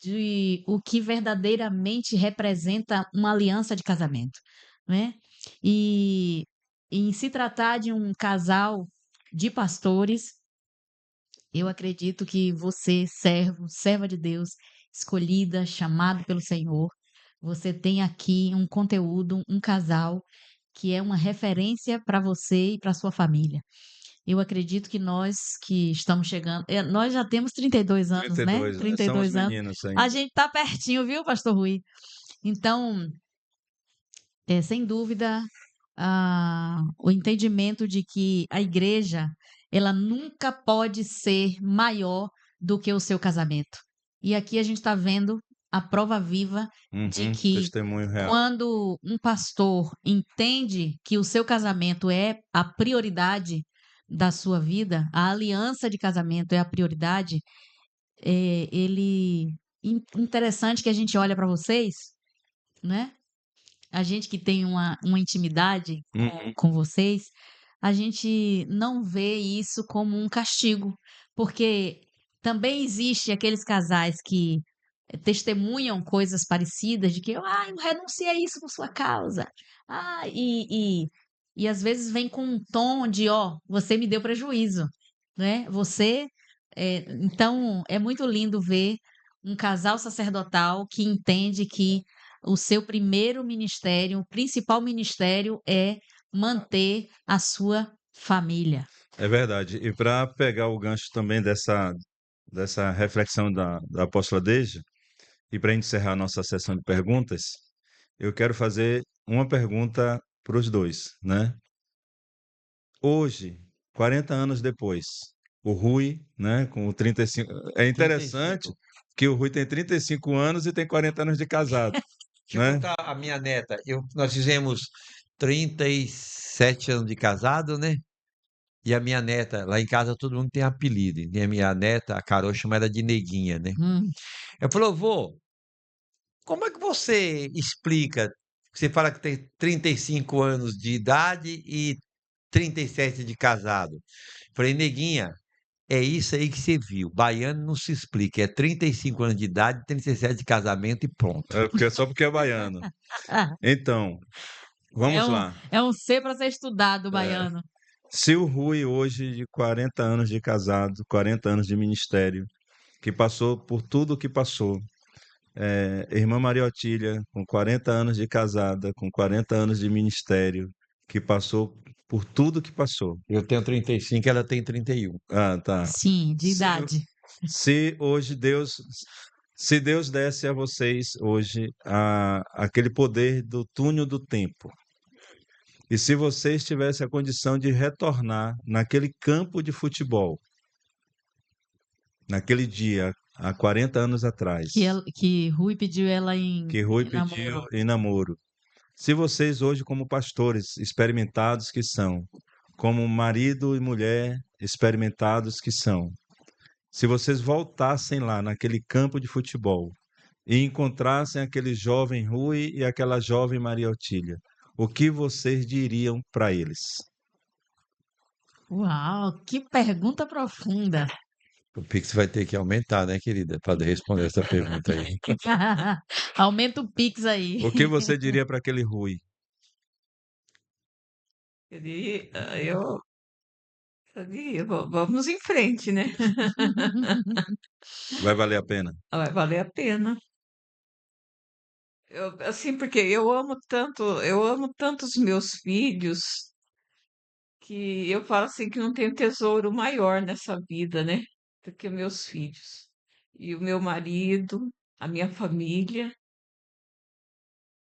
de o que verdadeiramente representa uma aliança de casamento, né? E em se tratar de um casal de pastores, eu acredito que você, servo, serva de Deus, escolhida, chamado pelo Senhor, você tem aqui um conteúdo, um casal que é uma referência para você e para sua família. Eu acredito que nós que estamos chegando, nós já temos 32 anos, né? 32, trinta e somos dois anos. meninos A ainda. gente tá pertinho, viu, pastor Rui? Então, sem dúvida, o entendimento de que a igreja, ela nunca pode ser maior do que o seu casamento. E aqui a gente está vendo a prova viva de Uhum. que Testemunho real. quando um pastor entende que o seu casamento é a prioridade da sua vida, a aliança de casamento é a prioridade, interessante que a gente olha para vocês, né? A gente que tem uma intimidade Uhum. com vocês, a gente não vê isso como um castigo, porque também existe aqueles casais que testemunham coisas parecidas de que, ah, eu renunciei a isso por sua causa. Ah, e às vezes vem com um tom de, ó, você me deu prejuízo, né? Então, é muito lindo ver um casal sacerdotal que entende que o seu primeiro ministério, o principal ministério é manter a sua família. É verdade. E para pegar o gancho também dessa reflexão da apóstola Deja, e para encerrar a nossa sessão de perguntas, eu quero fazer uma pergunta para os dois, né? Hoje, 40 anos depois, o Rui, né, com o 35. É interessante 35. que o Rui tem 35 anos e tem 40 anos de casado, Deixa eu né? contar a minha neta. Nós fizemos 37 anos de casado, né? E a minha neta, lá em casa todo mundo tem apelido. E a minha neta, a Carol, chama ela de Neguinha, né? Hum, Eu falei, vô, como é que você explica? Você fala que tem 35 anos de idade e 37 de casado. Falei, Neguinha, é isso aí que você viu. Baiano não se explica. É 35 anos de idade, 37 de casamento e pronto. Só porque é baiano. Então, É vamos um, lá. é um C para ser estudado, É, baiano. se o Rui, hoje, de 40 anos de casado, 40 anos de ministério, que passou por tudo o que passou, irmã Maria Otília, com 40 anos de casada, com 40 anos de ministério, que passou por tudo que passou. Eu tenho 35, ela tem 31. Ah, tá. Sim, de Se, idade. se hoje Deus, se Deus desse a vocês hoje aquele poder do túnel do tempo, e se vocês tivessem a condição de retornar naquele campo de futebol, naquele dia, há 40 anos atrás, Que Rui pediu ela em, que Rui em pediu namoro. em namoro, se vocês hoje, como pastores experimentados que são, como marido e mulher experimentados que são, se vocês voltassem lá naquele campo de futebol e encontrassem aquele jovem Rui e aquela jovem Maria Otília, o que vocês diriam para eles? Uau, que pergunta profunda. O Pix vai ter que aumentar, né, querida, para responder essa pergunta aí. Aumenta o Pix aí. O que você diria para aquele Rui? Eu diria, vamos em frente, né? Vai valer a pena? Vai valer a pena. Assim, porque eu amo tanto os meus filhos, que eu falo assim que não tem tesouro maior nessa vida, né? Do que meus filhos. E o meu marido, a minha família.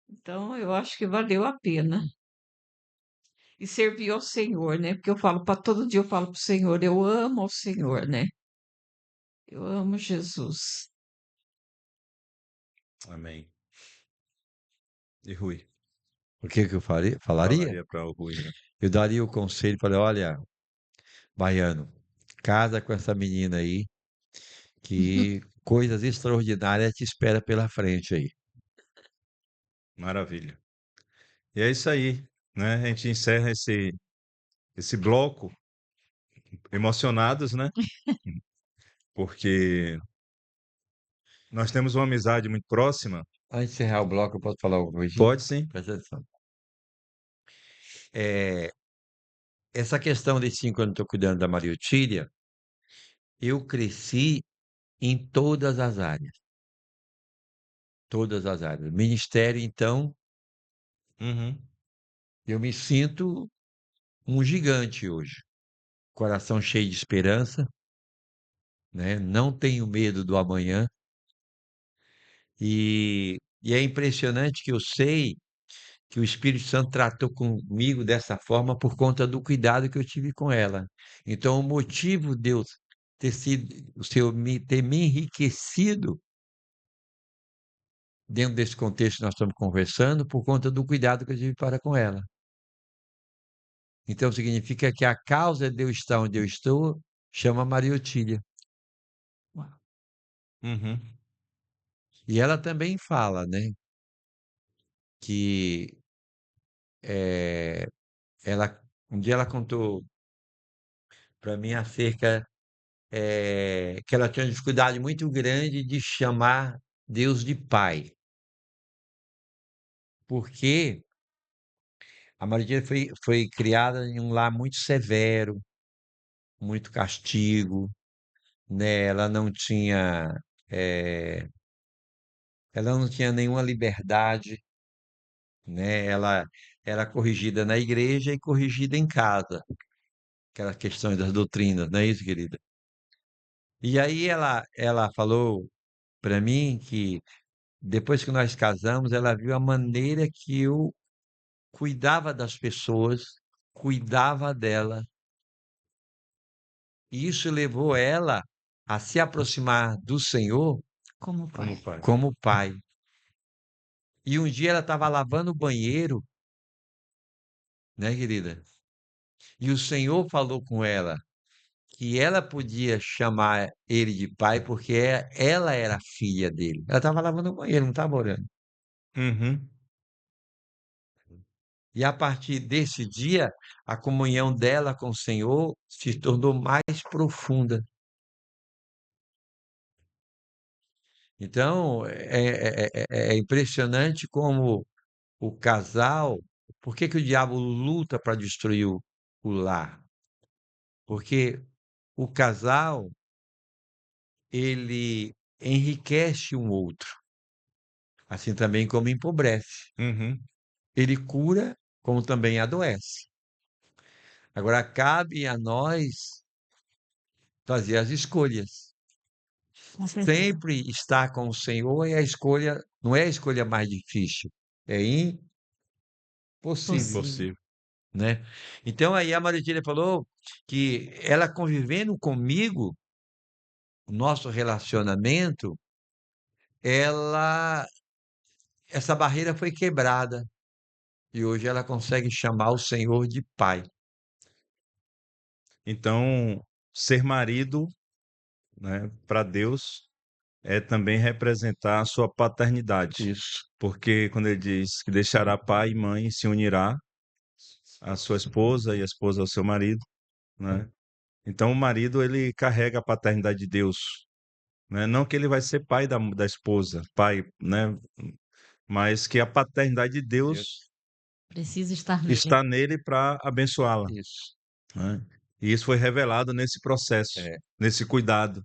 Então, eu acho que valeu a pena. E servir ao Senhor, né? Porque eu falo para todo dia eu falo para o Senhor, eu amo ao Senhor, né? Eu amo Jesus. Amém. E Rui? O que que eu falaria? Falaria para o Rui, né? Eu daria o conselho, falei, olha, baiano, casa com essa menina aí, que coisas extraordinárias te espera pela frente aí. Maravilha. E é isso aí, né? A gente encerra esse bloco emocionados, né? Porque nós temos uma amizade muito próxima. Antes de encerrar o bloco, eu posso falar alguma coisinha? Pode sim. Presta atenção. É, essa questão de 5 anos estou cuidando da Maria Otília, eu cresci em todas as áreas. Ministério, então, Uhum. eu me sinto um gigante hoje. Coração cheio de esperança, né? Não tenho medo do amanhã. E é impressionante que eu sei que o Espírito Santo tratou comigo dessa forma por conta do cuidado que eu tive com ela. Então, o motivo de eu ter sido, o Senhor ter me enriquecido dentro desse contexto que nós estamos conversando, por conta do cuidado que eu tive para com ela. Então, significa que a causa de eu estar onde eu estou chama Maria Otília. Uhum. E ela também fala, né, que eh, um dia ela contou para mim acerca que ela tinha uma dificuldade muito grande de chamar Deus de Pai, porque a Maria foi criada em um lar muito severo, muito castigo, né? Eh, ela não tinha nenhuma liberdade, né? Ela era corrigida na igreja e corrigida em casa, aquelas questões das doutrinas, não é isso, querida? E aí ela falou para mim que depois que nós casamos, ela viu a maneira que eu cuidava das pessoas, cuidava dela, e isso levou ela a se aproximar do Senhor Como Como pai. pai. como pai. E um dia ela estava lavando o banheiro, né, querida? E o Senhor falou com ela que ela podia chamar ele de pai porque ela era filha dele. Ela estava lavando o banheiro, não estava orando. Uhum. E a partir desse dia, a comunhão dela com o Senhor se tornou mais profunda. Então, é impressionante como o casal. Por que que o diabo luta para destruir o lar? Porque o casal, ele enriquece um outro, assim também como empobrece. Uhum. Ele cura, como também adoece. Agora, cabe a nós fazer as escolhas. Com certeza. Sempre estar com o Senhor é a escolha, não é a escolha mais difícil, é impossível, Possível. Possível. né? Então, aí a Maritília falou que ela convivendo comigo, o nosso relacionamento, ela, essa barreira foi quebrada e hoje ela consegue chamar o Senhor de Pai. Então, ser marido, né, para Deus é também representar a sua paternidade, Isso. porque quando ele diz que deixará pai e mãe e se unirá à sua esposa e a esposa ao seu marido, né? Então o marido ele carrega a paternidade de Deus, né? Não que ele vai ser pai da esposa, pai, né? Mas que a paternidade de Deus. Deus Precisa estar nele. está nele para abençoá-la, Isso. né? E isso foi revelado nesse processo, É, nesse cuidado,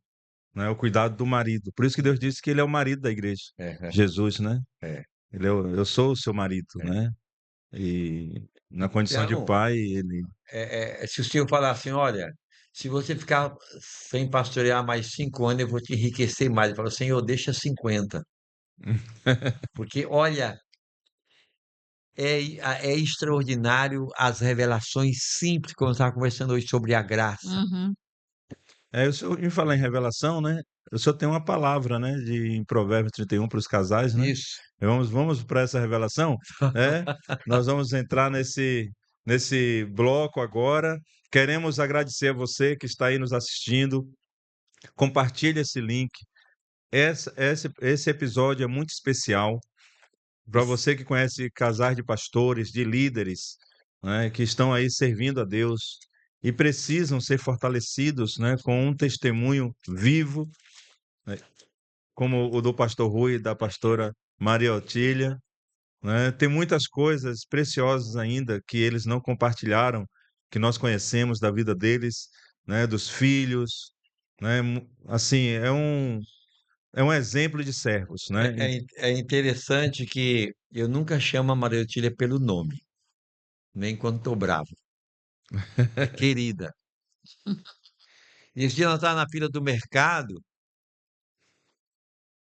né? O cuidado do marido. Por isso que Deus disse que ele é o marido da igreja. é, Jesus, né? é. Ele é eu sou o seu marido, É. né? E na condição de Então, pai, ele se o Senhor falar assim, olha, se você ficar sem pastorear mais 5 anos, eu vou te enriquecer mais. Ele falou, Senhor, deixa 50. Porque, olha, é extraordinário as revelações simples, como eu estava conversando hoje sobre a graça. Uhum. o senhor, em falar em revelação, né? O senhor tem uma palavra, né? Em Provérbios 31 para os casais, né? Isso. Vamos para essa revelação, né? Nós vamos entrar nesse bloco agora. Queremos agradecer a você que está aí nos assistindo. Compartilhe esse link. Esse episódio é muito especial para você que conhece casais de pastores, de líderes, né, que estão aí servindo a Deus e precisam ser fortalecidos, né, com um testemunho vivo, né, como o do pastor Rui e da pastora Maria Otília, né? Tem muitas coisas preciosas ainda que eles não compartilharam, que nós conhecemos da vida deles, né, dos filhos, né? Assim, é um exemplo de servos, né? É interessante que eu nunca chamo a Maria Otília pelo nome, nem quando estou bravo. É querida. E esse dia ela estava na fila do mercado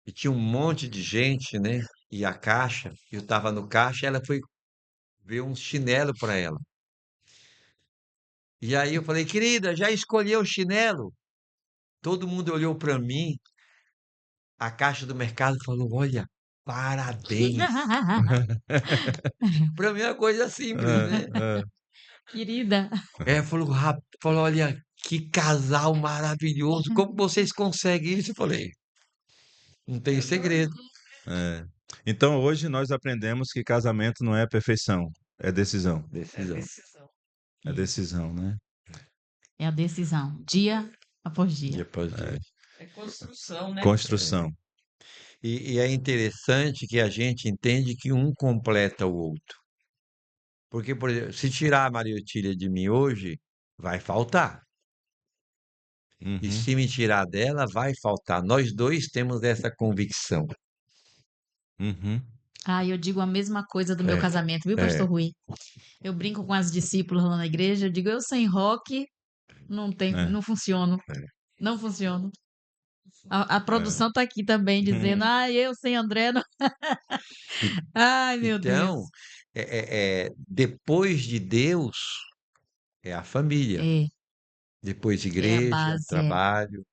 e tinha um monte de gente, né? E a caixa, eu estava no caixa, ela foi ver um chinelo para ela. E aí eu falei, querida, já escolheu o chinelo? Todo mundo olhou para mim, a caixa do mercado falou, olha, parabéns. Para mim é uma coisa simples, É, né? é. Querida. Falou, olha, que casal maravilhoso, como vocês conseguem isso? Eu falei, não tem segredo. É. Então, hoje nós aprendemos que casamento não é perfeição, é decisão. Decisão. É decisão, né? É a decisão, dia após dia. Depois de... É construção, né? Construção. E é interessante que a gente entende que um completa o outro. Porque, por exemplo, se tirar a Maria Otília de mim hoje, vai faltar. E Uhum. se me tirar dela, vai faltar. Nós dois temos essa convicção. Uhum. Ah, eu digo a mesma coisa do meu É, casamento, viu, é, pastor Rui? Eu brinco com as discípulas lá na igreja, eu digo, eu sem rock É, não funciono, não funciono. A é. produção tá aqui também dizendo, Uhum. eu sem André não... E- Ai, meu Então, Deus. depois de Deus, é a família. É, Depois é a igreja, base, trabalho.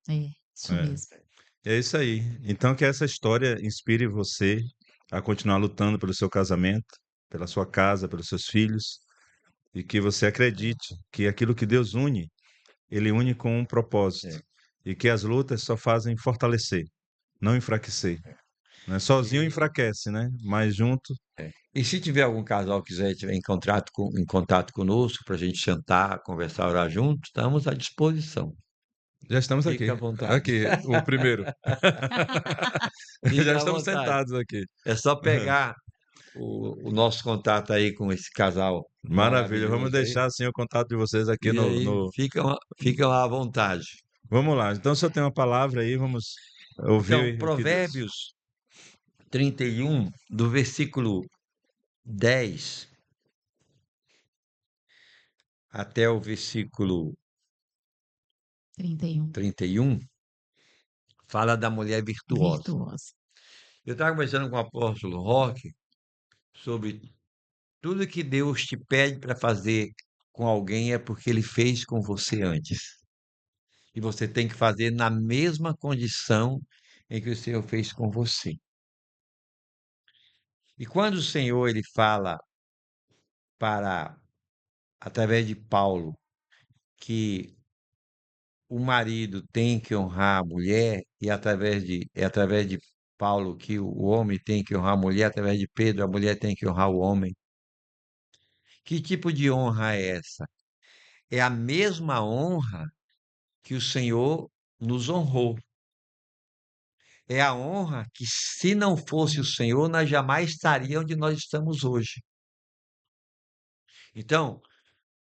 isso É. mesmo. É isso aí. Então, que essa história inspire você a continuar lutando pelo seu casamento, pela sua casa, pelos seus filhos, e que você acredite que aquilo que Deus une, Ele une com um propósito, É. e que as lutas só fazem fortalecer, não enfraquecer. Né? Sozinho E, enfraquece, né? Mas junto. e se tiver algum casal que quiser tiver em contato conosco para a gente sentar, conversar, orar junto, estamos à disposição. Já estamos Fique aqui. à vontade. Aqui, o primeiro. Fique Já à estamos vontade. sentados aqui. É só pegar o nosso contato aí com esse casal Maravilha. Vamos maravilhoso aí. deixar assim o contato de vocês aqui E aí ficam à vontade. Vamos lá. Então, se eu tenho uma palavra aí, vamos Então, ouvir o que Deus. Provérbios 31, do versículo 10 até o versículo 31. 31, fala da mulher virtuosa. Virtuosa. Eu estava conversando com o apóstolo Roque sobre tudo que Deus te pede para fazer com alguém é porque ele fez com você antes. E você tem que fazer na mesma condição em que o Senhor fez com você. E quando o Senhor ele fala para através de Paulo que o marido tem que honrar a mulher e através de Paulo que o homem tem que honrar a mulher, através de Pedro a mulher tem que honrar o homem. Que tipo de honra é essa? É a mesma honra que o Senhor nos honrou. É a honra que, se não fosse o Senhor, nós jamais estaríamos onde nós estamos hoje. Então,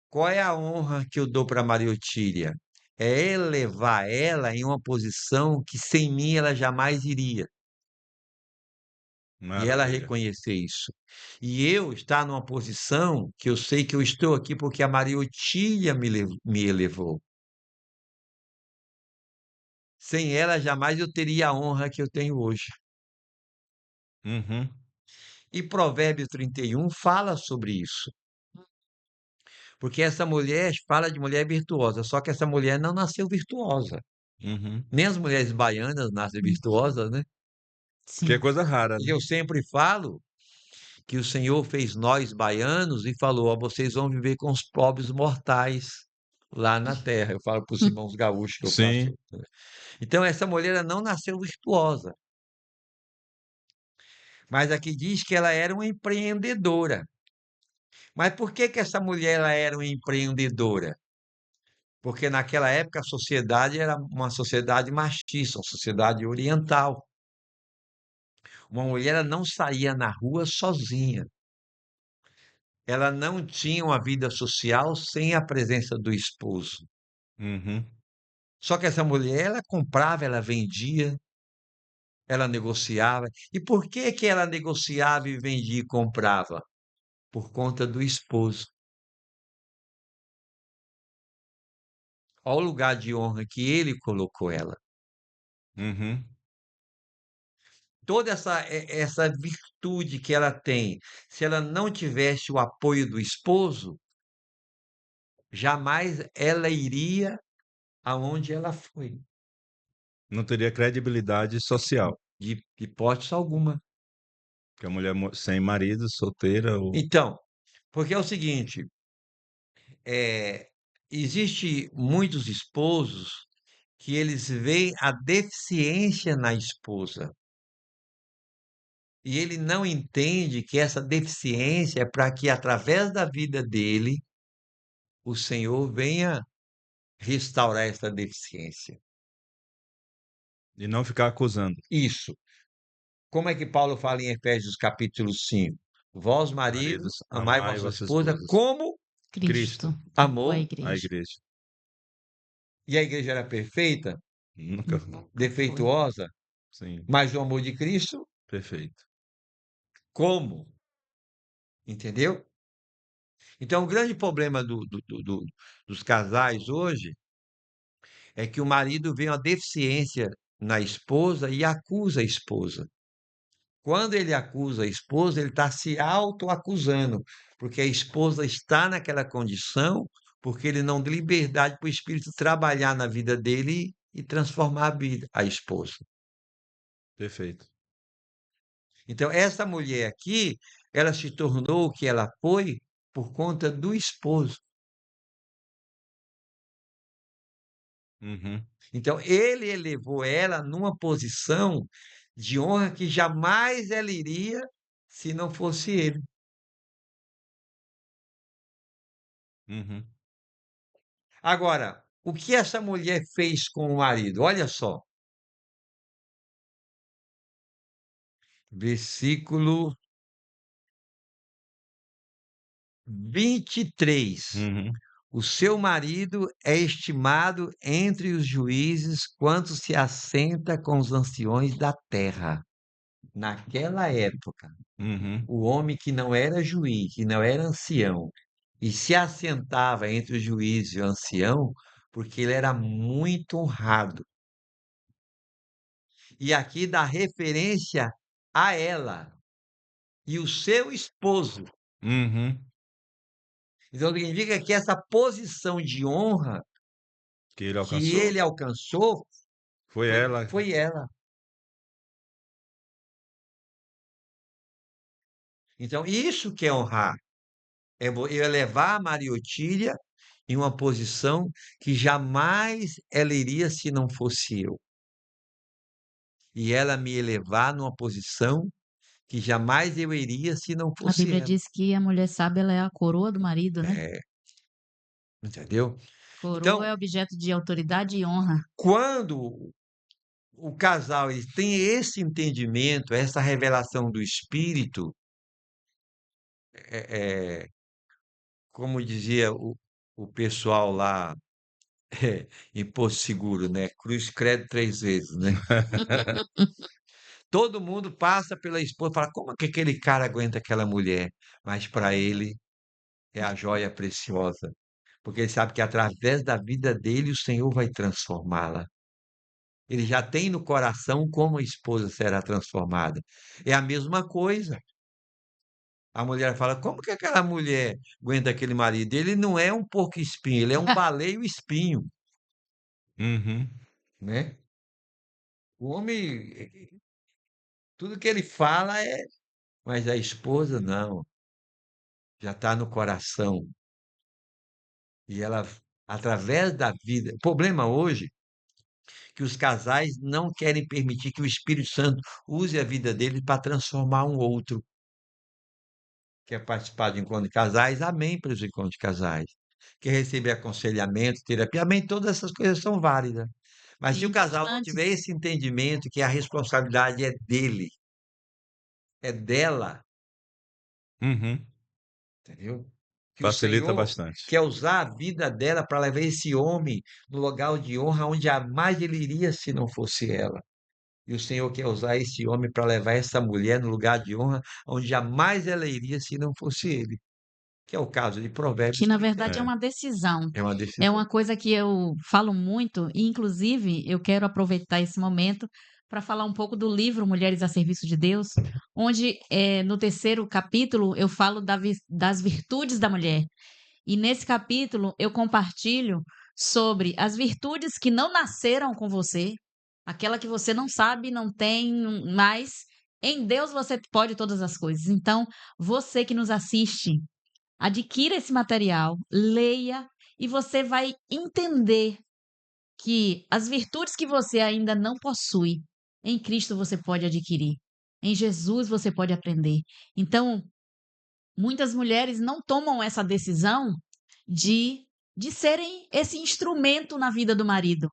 qual é a honra que eu dou para Maria Otília? É elevar ela em uma posição que sem mim ela jamais iria. E ela Maravilha. reconhecer isso. E eu estar numa posição que eu sei que eu estou aqui porque a Maria Otília me elevou. Sem ela, jamais eu teria a honra que eu tenho hoje. Uhum, E Provérbios 31 fala sobre isso. Porque essa mulher fala de mulher virtuosa, só que essa mulher não nasceu virtuosa. uhum. Nem as mulheres baianas nascem Hum, virtuosas, né? Que é Sim. coisa rara, E né? eu sempre falo que o Senhor fez nós baianos e falou: ó, vocês vão viver com os pobres mortais lá na terra. Eu falo para os irmãos gaúchos que eu Sim. faço. Então, essa mulher ela não nasceu virtuosa, mas aqui diz que ela era uma empreendedora. Mas por que que essa mulher ela era uma empreendedora? Porque naquela época a sociedade era uma sociedade machista, uma sociedade oriental. Uma mulher ela não saía na rua sozinha. Ela não tinha uma vida social sem a presença do esposo. Uhum. Só que essa mulher, ela comprava, ela vendia, ela negociava. E por que que ela negociava e vendia e comprava? Por conta do esposo. Olha o lugar de honra que ele colocou ela. Uhum. Toda essa virtude que ela tem, se ela não tivesse o apoio do esposo, jamais ela iria aonde ela foi, Não teria credibilidade social. de hipótese alguma. Que a mulher sem marido, solteira, ou. Então, porque é o seguinte, é, existe muitos esposos que eles veem a deficiência na esposa. E ele não entende que essa deficiência é para que, através da vida dele, o Senhor venha restaurar essa deficiência. E não ficar acusando. Isso. Como é que Paulo fala em Efésios capítulo 5? Vós, maridos, Maridos, amai amai vossa vossas esposa esposas. como Cristo, Cristo amou a amou. a igreja. igreja. E a igreja era perfeita, Nunca. Nunca foi. defeituosa, Sim, mas o amor de Cristo, perfeito. como? Entendeu? Então, o grande problema dos casais hoje é que o marido vê uma deficiência na esposa e acusa a esposa. Quando ele acusa a esposa, ele está se autoacusando, porque a esposa está naquela condição, porque ele não dá liberdade para o Espírito trabalhar na vida dele e transformar a esposa. Perfeito. Então, essa mulher aqui, ela se tornou o que ela foi por conta do esposo. Uhum. Então, ele elevou ela numa posição de honra que jamais ela iria se não fosse ele. Uhum. Agora, o que essa mulher fez com o marido? Olha só, versículo 23. Uhum. O seu marido é estimado entre os juízes quanto se assenta com os anciões da terra. Naquela época, Uhum. o homem que não era juiz, que não era ancião, e se assentava entre o juiz e o ancião, porque ele era muito honrado. E aqui dá referência a ela e o seu esposo. Uhum. Então significa que essa posição de honra Que ele que alcançou. ele alcançou Foi ela. foi ela. Então, isso que é honrar, é eu elevar a Maria Otília em uma posição que jamais ela iria se não fosse eu. E ela me elevar numa posição que jamais eu iria se não A fosse Bíblia ela. diz que a mulher sábia ela é a coroa do marido, né? É, entendeu? Coroa Então, é objeto de autoridade e honra. quando o casal ele tem esse entendimento, essa revelação do Espírito, é, como dizia o pessoal lá em Porto Seguro, né? Cruz credo 3 vezes, né? Todo mundo passa pela esposa e fala, como é que aquele cara aguenta aquela mulher? Mas para ele é a joia preciosa, porque ele sabe que através da vida dele o Senhor vai transformá-la. Ele já tem no coração como a esposa será transformada. É a mesma coisa. A mulher fala: como que aquela mulher aguenta aquele marido? Ele não é um porco espinho, ele é um baleio espinho, Uhum. né? O homem, tudo que ele fala é, mas a esposa não, já está no coração. E ela, através da vida. O problema hoje é que os casais não querem permitir que o Espírito Santo use a vida deles para transformar um outro. Quer participar de encontro de casais? Amém para os encontros de casais. Quer receber aconselhamento, terapia? Amém, todas essas coisas são válidas. Mas E se o casal não tiver importantes. esse entendimento que a responsabilidade é dele, é dela, Uhum. entendeu? Que o Facilita Senhor bastante. quer usar a vida dela para levar esse homem no lugar de honra onde jamais ele iria se não fosse ela. E o Senhor quer usar esse homem para levar essa mulher no lugar de honra onde jamais ela iria se não fosse ele. Que é o caso de Que Provérbios na 30. verdade é É. uma decisão. É uma É decisão. uma coisa que eu falo muito, e inclusive eu quero aproveitar esse momento para falar um pouco do livro Mulheres a Serviço de Deus, onde no terceiro capítulo eu falo das virtudes da mulher. E nesse capítulo eu compartilho sobre as virtudes que não nasceram com você, aquela que você não sabe, não tem, mas em Deus você pode todas as coisas. Então, você que nos assiste, adquira esse material, leia e você vai entender que as virtudes que você ainda não possui, em Cristo você pode adquirir. Em Jesus você pode aprender. Então, muitas mulheres não tomam essa decisão de de serem esse instrumento na vida do marido,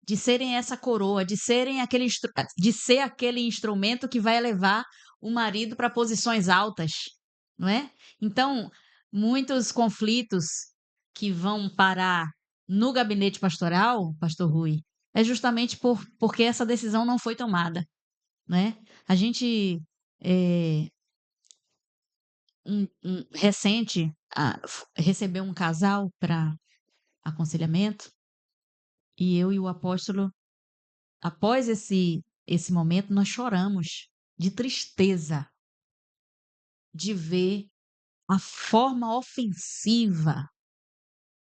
de serem essa coroa, de serem de ser aquele instrumento que vai levar o marido para posições altas, não é? Então, muitos conflitos que vão parar no gabinete pastoral, pastor Rui, é justamente porque essa decisão não foi tomada, né? A gente recente recebeu um casal para aconselhamento e eu e o apóstolo, após esse momento, nós choramos de tristeza de ver a forma ofensiva,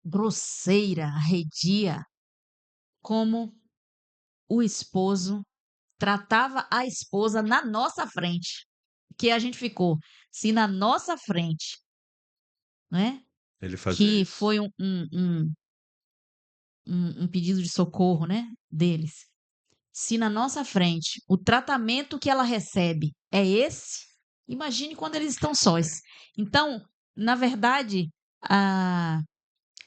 grosseira, arredia, como o esposo tratava a esposa na nossa frente. Que a gente ficou, se na nossa frente, né? Ele fazia Que isso. foi um pedido de socorro, né? Deles. se na nossa frente o tratamento que ela recebe é esse, imagine quando eles estão sós. Então, na verdade, a,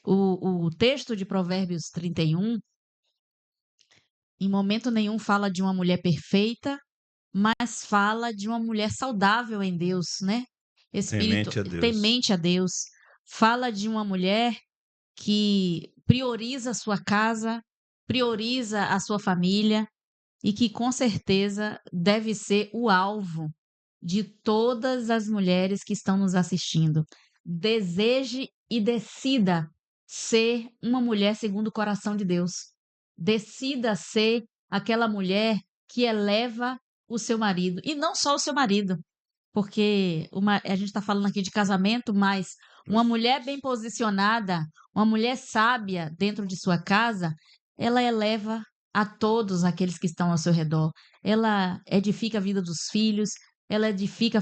o texto de Provérbios 31, em momento nenhum fala de uma mulher perfeita, mas fala de uma mulher saudável em Deus, né? Espírito Temente a Deus. temente a Deus. Fala de uma mulher que prioriza a sua casa, prioriza a sua família e que com certeza deve ser o alvo de todas as mulheres que estão nos assistindo. Deseje e decida ser uma mulher segundo o coração de Deus. Decida ser aquela mulher que eleva o seu marido, e não só o seu marido, porque a gente está falando aqui de casamento, mas uma mulher bem posicionada, uma mulher sábia dentro de sua casa, ela eleva a todos aqueles que estão ao seu redor. Ela edifica a vida dos filhos, ela edifica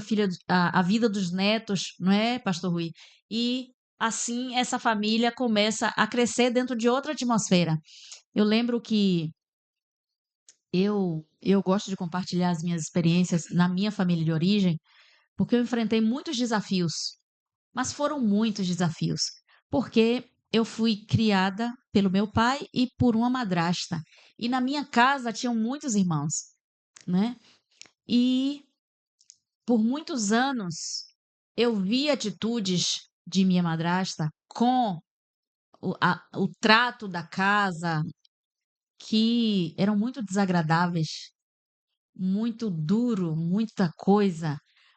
a vida dos netos, não é, Pastor Rui? E assim essa família começa a crescer dentro de outra atmosfera. Eu lembro que eu gosto de compartilhar as minhas experiências na minha família de origem, porque eu enfrentei muitos desafios, mas foram muitos desafios, porque eu fui criada pelo meu pai e por uma madrasta. E na minha casa tinham muitos irmãos, né? E por muitos anos eu vi atitudes de minha madrasta com o trato da casa que eram muito desagradáveis, muito duro, muita coisa,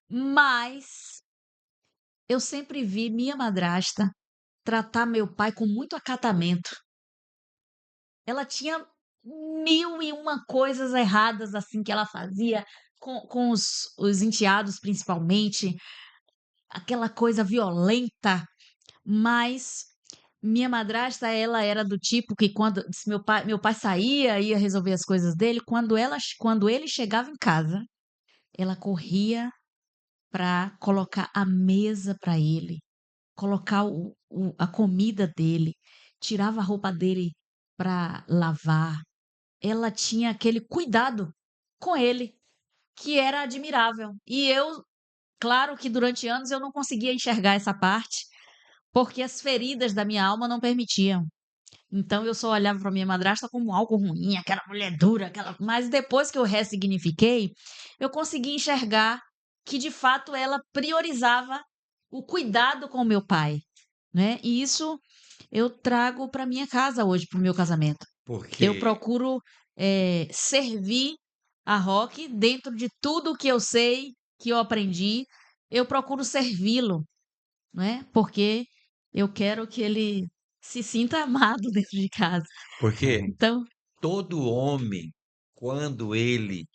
mas eu sempre vi minha madrasta tratar meu pai com muito acatamento. Ela tinha mil e uma coisas erradas assim que ela fazia com os enteados, principalmente, aquela coisa violenta, mas minha madrasta, ela era do tipo que quando se meu pai saía, ia resolver as coisas dele, quando ele chegava em casa, ela corria para colocar a mesa para ele, colocar a comida dele, tirava a roupa dele para lavar. Ela tinha aquele cuidado com ele, que era admirável. E eu, claro que durante anos eu não conseguia enxergar essa parte, porque as feridas da minha alma não permitiam. Então eu só olhava para minha madrasta como algo ruim, aquela mulher dura, mas depois que eu ressignifiquei, eu consegui enxergar que de fato ela priorizava o cuidado com o meu pai, né? E isso eu trago para minha casa hoje, para o meu casamento. Eu Porque procuro servir a Roque dentro de tudo que eu sei, que eu aprendi, eu procuro servi-lo, né? Porque eu quero que ele se sinta amado dentro de casa. porque Então, todo homem, quando ele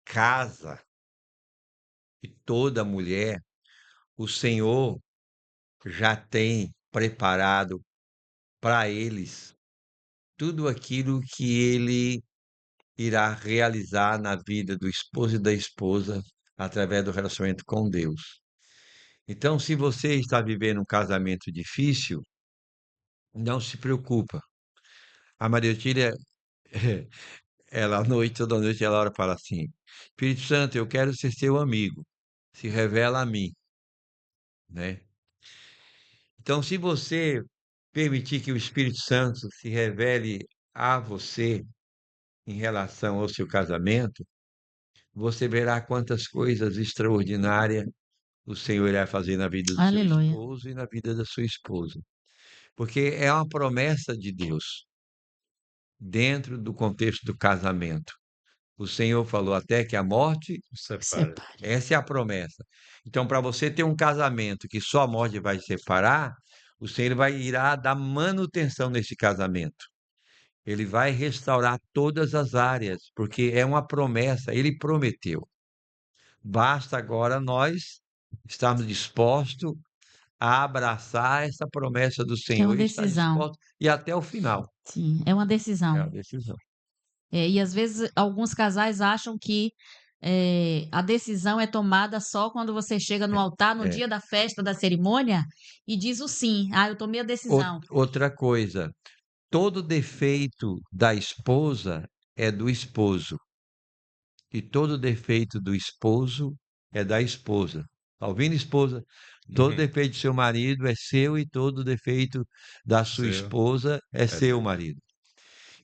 casa, e toda mulher, o Senhor já tem preparado para eles tudo aquilo que ele irá realizar na vida do esposo e da esposa através do relacionamento com Deus. Então, se você está vivendo um casamento difícil, não se preocupa. A Maria Otília, ela à noite, toda noite, ela ora e fala assim: Espírito Santo, eu quero ser seu amigo. Se revela a mim, né? Então, se você permitir que o Espírito Santo se revele a você em relação ao seu casamento, você verá quantas coisas extraordinárias o Senhor irá fazer na vida do seu aleluia. esposo e na vida da sua esposa. Porque é uma promessa de Deus dentro do contexto do casamento. O Senhor falou até que a morte, Separa. Separe. essa é a promessa. Então, para você ter um casamento que só a morte vai separar, o Senhor irá dar manutenção nesse casamento. Ele vai restaurar todas as áreas, porque é uma promessa, ele prometeu. Basta agora nós estarmos dispostos a abraçar essa promessa do É uma Senhor e estar decisão. disposto e até o final. Sim, é uma É decisão. a decisão. E às vezes alguns casais acham que a decisão é tomada só quando você chega no altar, no É. dia da festa, da cerimônia, e diz o sim. Ah, eu tomei a decisão. Outra coisa, todo defeito da esposa é do esposo. que todo defeito do esposo é da esposa. Está ouvindo, esposa? Todo Uhum. defeito do seu marido é seu e todo defeito da sua Seu esposa é é seu, dele. marido.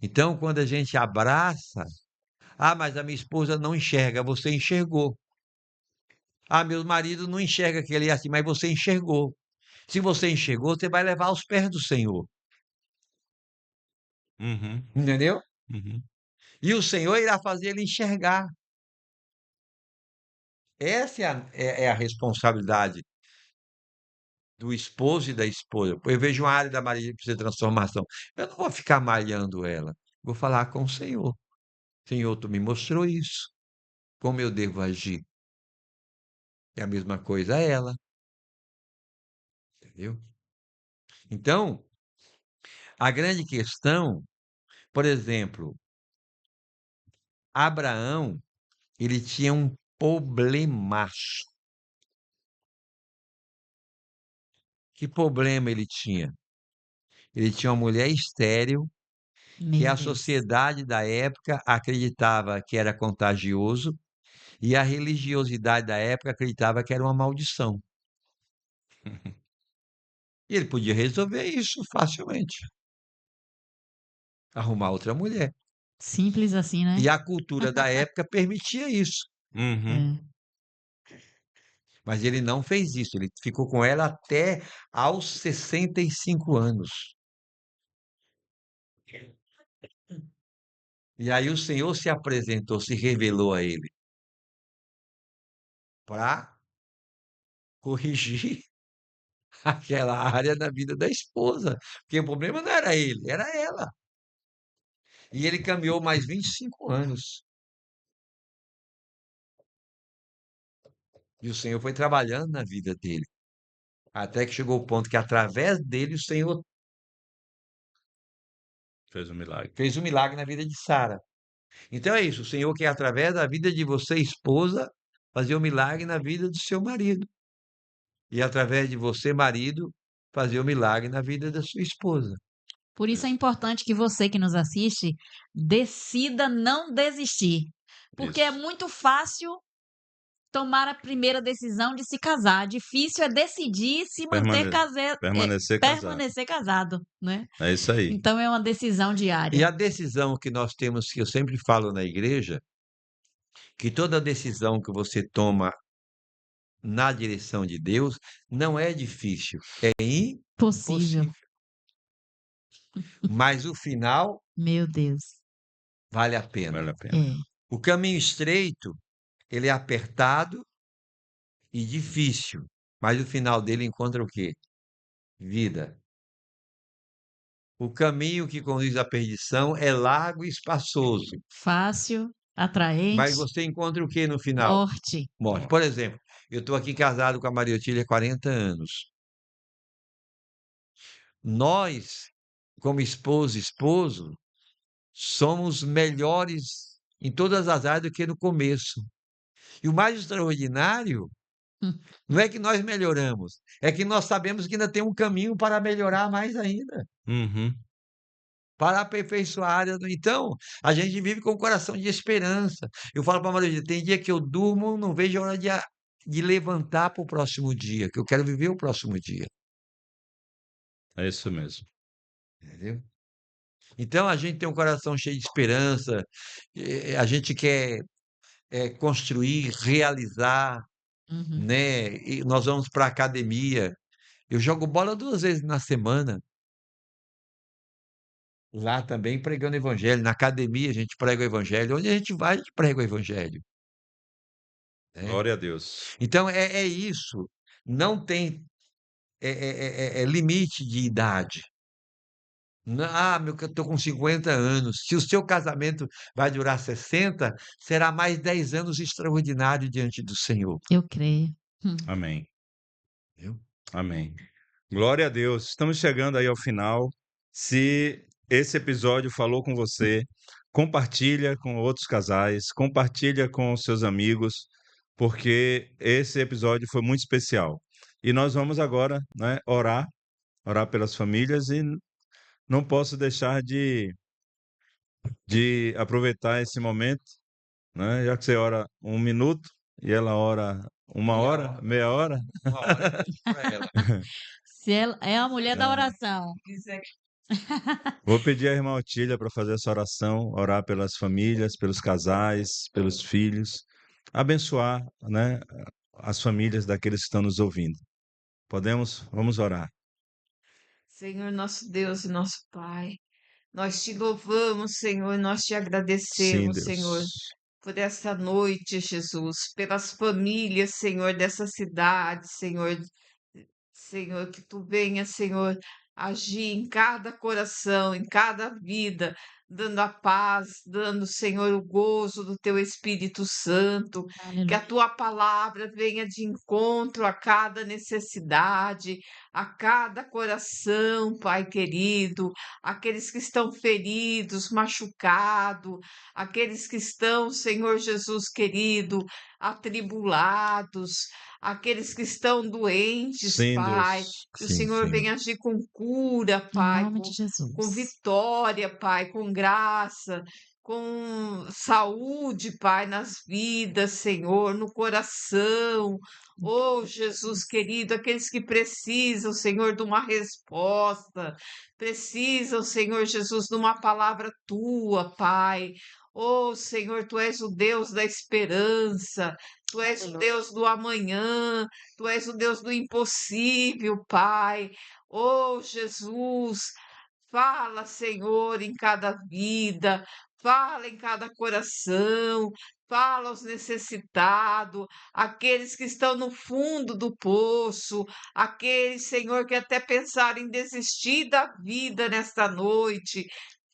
Então, quando a gente abraça, mas a minha esposa não enxerga, você enxergou. Meu marido não enxerga que ele é assim, mas você enxergou. Se você enxergou, você vai levar aos pés do Senhor, Uhum, entendeu? uhum. E o Senhor irá fazer ele enxergar. Essa é a responsabilidade do esposo e da esposa. Eu vejo uma área da Maria que precisa de transformação. Eu não vou ficar malhando ela. Vou falar com o Senhor. Senhor, tu me mostrou isso. Como eu devo agir? É a mesma coisa a ela, entendeu? Então, a grande questão, por exemplo, Abraão, ele tinha um problemaço. Que problema ele tinha? Ele tinha uma mulher estéril que Meu a Deus. sociedade da época acreditava que era contagioso e a religiosidade da época acreditava que era uma maldição. E ele podia resolver isso facilmente, arrumar outra mulher. Simples assim, né? E a cultura da época permitia isso. Uhum. É. Mas ele não fez isso, ele ficou com ela até aos 65 anos. E aí o Senhor se apresentou, se revelou a ele para corrigir aquela área da vida da esposa, porque o problema não era ele, era ela. E ele caminhou mais 25 anos. E o Senhor foi trabalhando na vida dele, até que chegou o ponto que através dele o Senhor Fez um milagre. fez um milagre na vida de Sara. Então é isso, o Senhor quer através da vida de você, esposa, fazer um milagre na vida do seu marido. E através de você, marido, fazer um milagre na vida da sua esposa. Por isso é Isso, importante que você que nos assiste decida não desistir. Porque é isso. muito fácil tomar a primeira decisão de se casar. Difícil é decidir se manter Permane permanecer casado. permanecer casado, né? É isso aí. Então é uma decisão E diária. a decisão que nós temos, que eu sempre falo na igreja, que toda decisão que você toma na direção de Deus não é difícil, é Possível. impossível. Mas o final Meu Deus. vale a pena. Vale a pena. É. O caminho estreito, ele é apertado e difícil, mas o final dele encontra o quê? Vida. O caminho que conduz à perdição é largo e espaçoso, Fácil, mas atraente, você encontra o que no final? morte. Morte. Por exemplo, eu estou aqui casado com a Maria Otília há 40 anos. Nós, como esposo e esposo, somos melhores em todas as áreas do que no começo. E o mais extraordinário não é que nós melhoramos, é que nós sabemos que ainda tem um caminho para melhorar mais ainda, Uhum. para aperfeiçoar a área. Então, a gente vive com o coração de esperança. Eu falo para a Maria, tem dia que eu durmo, não vejo a hora de levantar para o próximo dia, que eu quero viver o próximo dia. É isso mesmo. Entendeu? Então, a gente tem um coração cheio de esperança, a gente quer construir, realizar, Uhum. né? E nós vamos para a academia. Eu jogo bola 2 vezes na semana. Lá também pregando o evangelho. Na academia a gente prega o evangelho. Onde a gente vai, a gente prega o evangelho, né? Glória a Deus. Então é isso. Não tem limite de idade. Meu, que eu estou com 50 anos. Se o seu casamento vai durar 60, será mais 10 anos extraordinário diante do Senhor. Eu creio. Amém. Viu? Amém. Glória a Deus. Estamos chegando aí ao final. Se esse episódio falou com você, compartilha com outros casais, compartilha com os seus amigos, porque esse episódio foi muito especial. E nós vamos agora, né, orar pelas famílias e não posso deixar de aproveitar esse momento né? Já que você ora 1 minuto e ela ora uma Meia hora, hora, meia hora. 1 hora eu pedi para ela. Se ela é a mulher da É. oração. Quiser. Vou pedir à irmã Otília para fazer essa oração, orar pelas famílias, pelos casais, pelos filhos, abençoar, né, as famílias daqueles que estão nos ouvindo. Podemos? Vamos orar. Senhor, nosso Deus e nosso Pai, nós te louvamos, Senhor, nós te Sim, agradecemos, Senhor, Deus. por esta noite, Jesus, pelas famílias, Senhor, dessa cidade, Senhor. Senhor, que tu venha, Senhor, agir em cada coração, em cada vida, dando a paz, dando, Senhor, o gozo do teu Espírito Santo, que a Aleluia. tua palavra venha de encontro a cada necessidade, a cada coração, Pai querido, aqueles que estão feridos, machucados, aqueles que estão, Senhor Jesus querido, atribulados, aqueles que estão doentes, Sim, Pai, Deus. que o Sim, Senhor sim. venha agir com cura, Em Pai, nome de com Jesus. vitória, Pai, com graça, com saúde, Pai, nas vidas, Senhor, no coração. Em Oh, nome de Jesus Jesus. querido, aqueles que precisam, Senhor, de uma resposta, precisam, Senhor Jesus, de uma palavra tua, Pai. Oh, Senhor, tu és o Deus da esperança. Tu és o Aleluia. Deus do amanhã, tu és o Deus do impossível, Pai. Oh, Jesus, fala, Senhor, em cada vida, fala em cada coração, fala aos necessitados, aqueles que estão no fundo do poço, aqueles, Senhor, que até pensaram em desistir da vida nesta noite.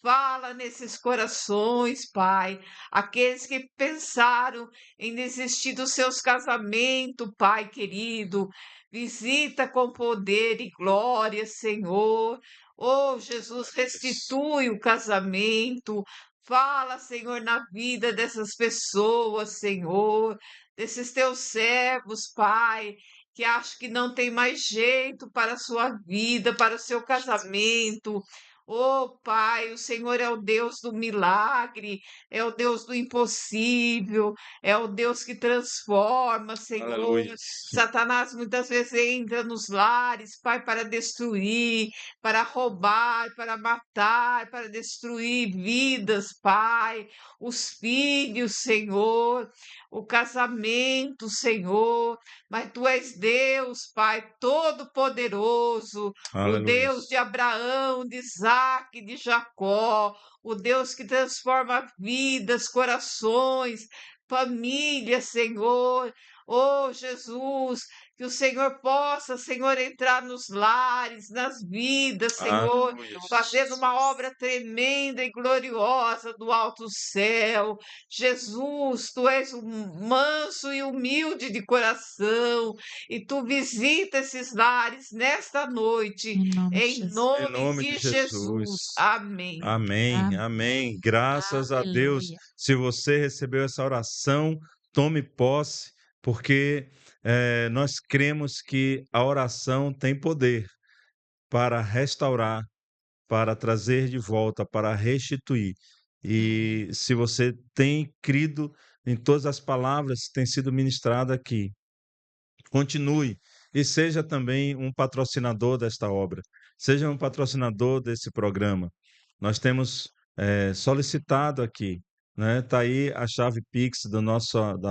Fala nesses corações, Pai, aqueles que pensaram em desistir dos seus casamentos, Pai querido. Visita com poder e glória, Senhor. Oh, Jesus, Glória a Deus. restitui o casamento. Fala, Senhor, na vida dessas pessoas, Senhor, desses teus servos, Pai, que acham que não tem mais jeito para a sua vida, para o seu casamento. Oh, Pai, o Senhor é o Deus do milagre, é o Deus do impossível, é o Deus que transforma, Senhor. Aleluia. Sim. Satanás muitas vezes entra nos lares, Pai, para destruir, para roubar, para matar, para destruir vidas, Pai, os filhos, Senhor, o casamento, Senhor. Mas tu és Deus, Pai, todo-poderoso, o Aleluia. Deus de Abraão, de Isaac, de Jacó, o Deus que transforma vidas, corações, famílias, Senhor. Oh, Jesus, que o Senhor possa, Senhor, entrar nos lares, nas vidas, Senhor, Aleluia. fazendo uma obra tremenda e gloriosa do alto céu. Jesus, tu és um manso e humilde de coração, e tu visita esses lares nesta noite, Em nome de em Jesus. Em nome nome de de Jesus. Jesus. Amém. Amém, Amém. amém. Graças a Deus. Aleluia. Se você recebeu essa oração, tome posse, porque nós cremos que a oração tem poder para restaurar, para trazer de volta, para restituir. Amém. E se você tem crido em todas as palavras que têm sido ministradas aqui, continue e seja também um patrocinador desta obra, seja um patrocinador desse programa. Nós temos solicitado aqui, né? Está aí a chave Pix da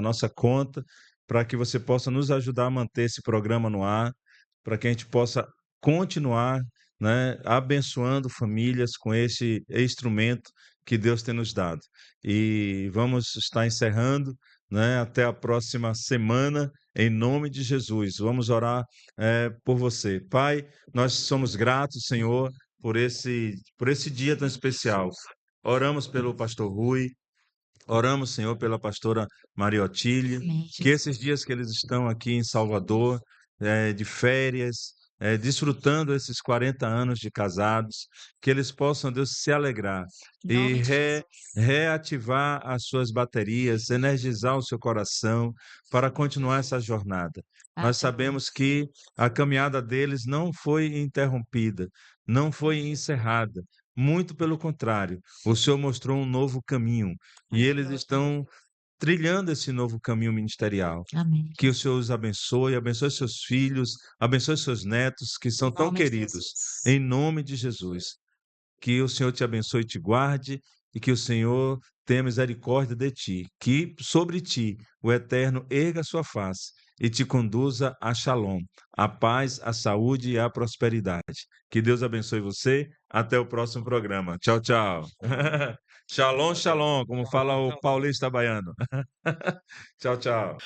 nossa conta para que você possa nos ajudar a manter esse programa no ar, para que a gente possa continuar, né, abençoando famílias com esse instrumento que Deus tem nos dado. E vamos estar encerrando, né? Até a próxima semana em nome de Jesus. Vamos orar por você. Pai, nós somos gratos, Senhor, por esse dia tão especial. Oramos pelo pastor Rui, oramos, Senhor, pela pastora Maria Otília, Amém, que Jesus. esses dias que eles estão aqui em Salvador, de férias, desfrutando esses 40 anos de casados, que eles possam, Deus, se alegrar Em e nome de Jesus. reativar as suas baterias, energizar o seu coração para continuar essa jornada. Nós Aleluia. sabemos que a caminhada deles não foi interrompida, não foi encerrada. Muito pelo contrário, o Senhor mostrou um novo caminho e eles estão trilhando esse novo caminho ministerial. Amém. Que o Senhor os abençoe, abençoe seus filhos, abençoe seus netos, que são Em tão nome de queridos. Jesus. Em nome de Jesus. Que o Senhor te abençoe e te guarde, e que o Senhor tenha misericórdia de ti. Que sobre ti o Eterno erga a sua face e te conduza a Shalom, a paz, a saúde e a prosperidade. Que Deus abençoe você. Até o próximo programa. Tchau, tchau. Shalom, shalom, como fala o paulista baiano. Tchau, tchau.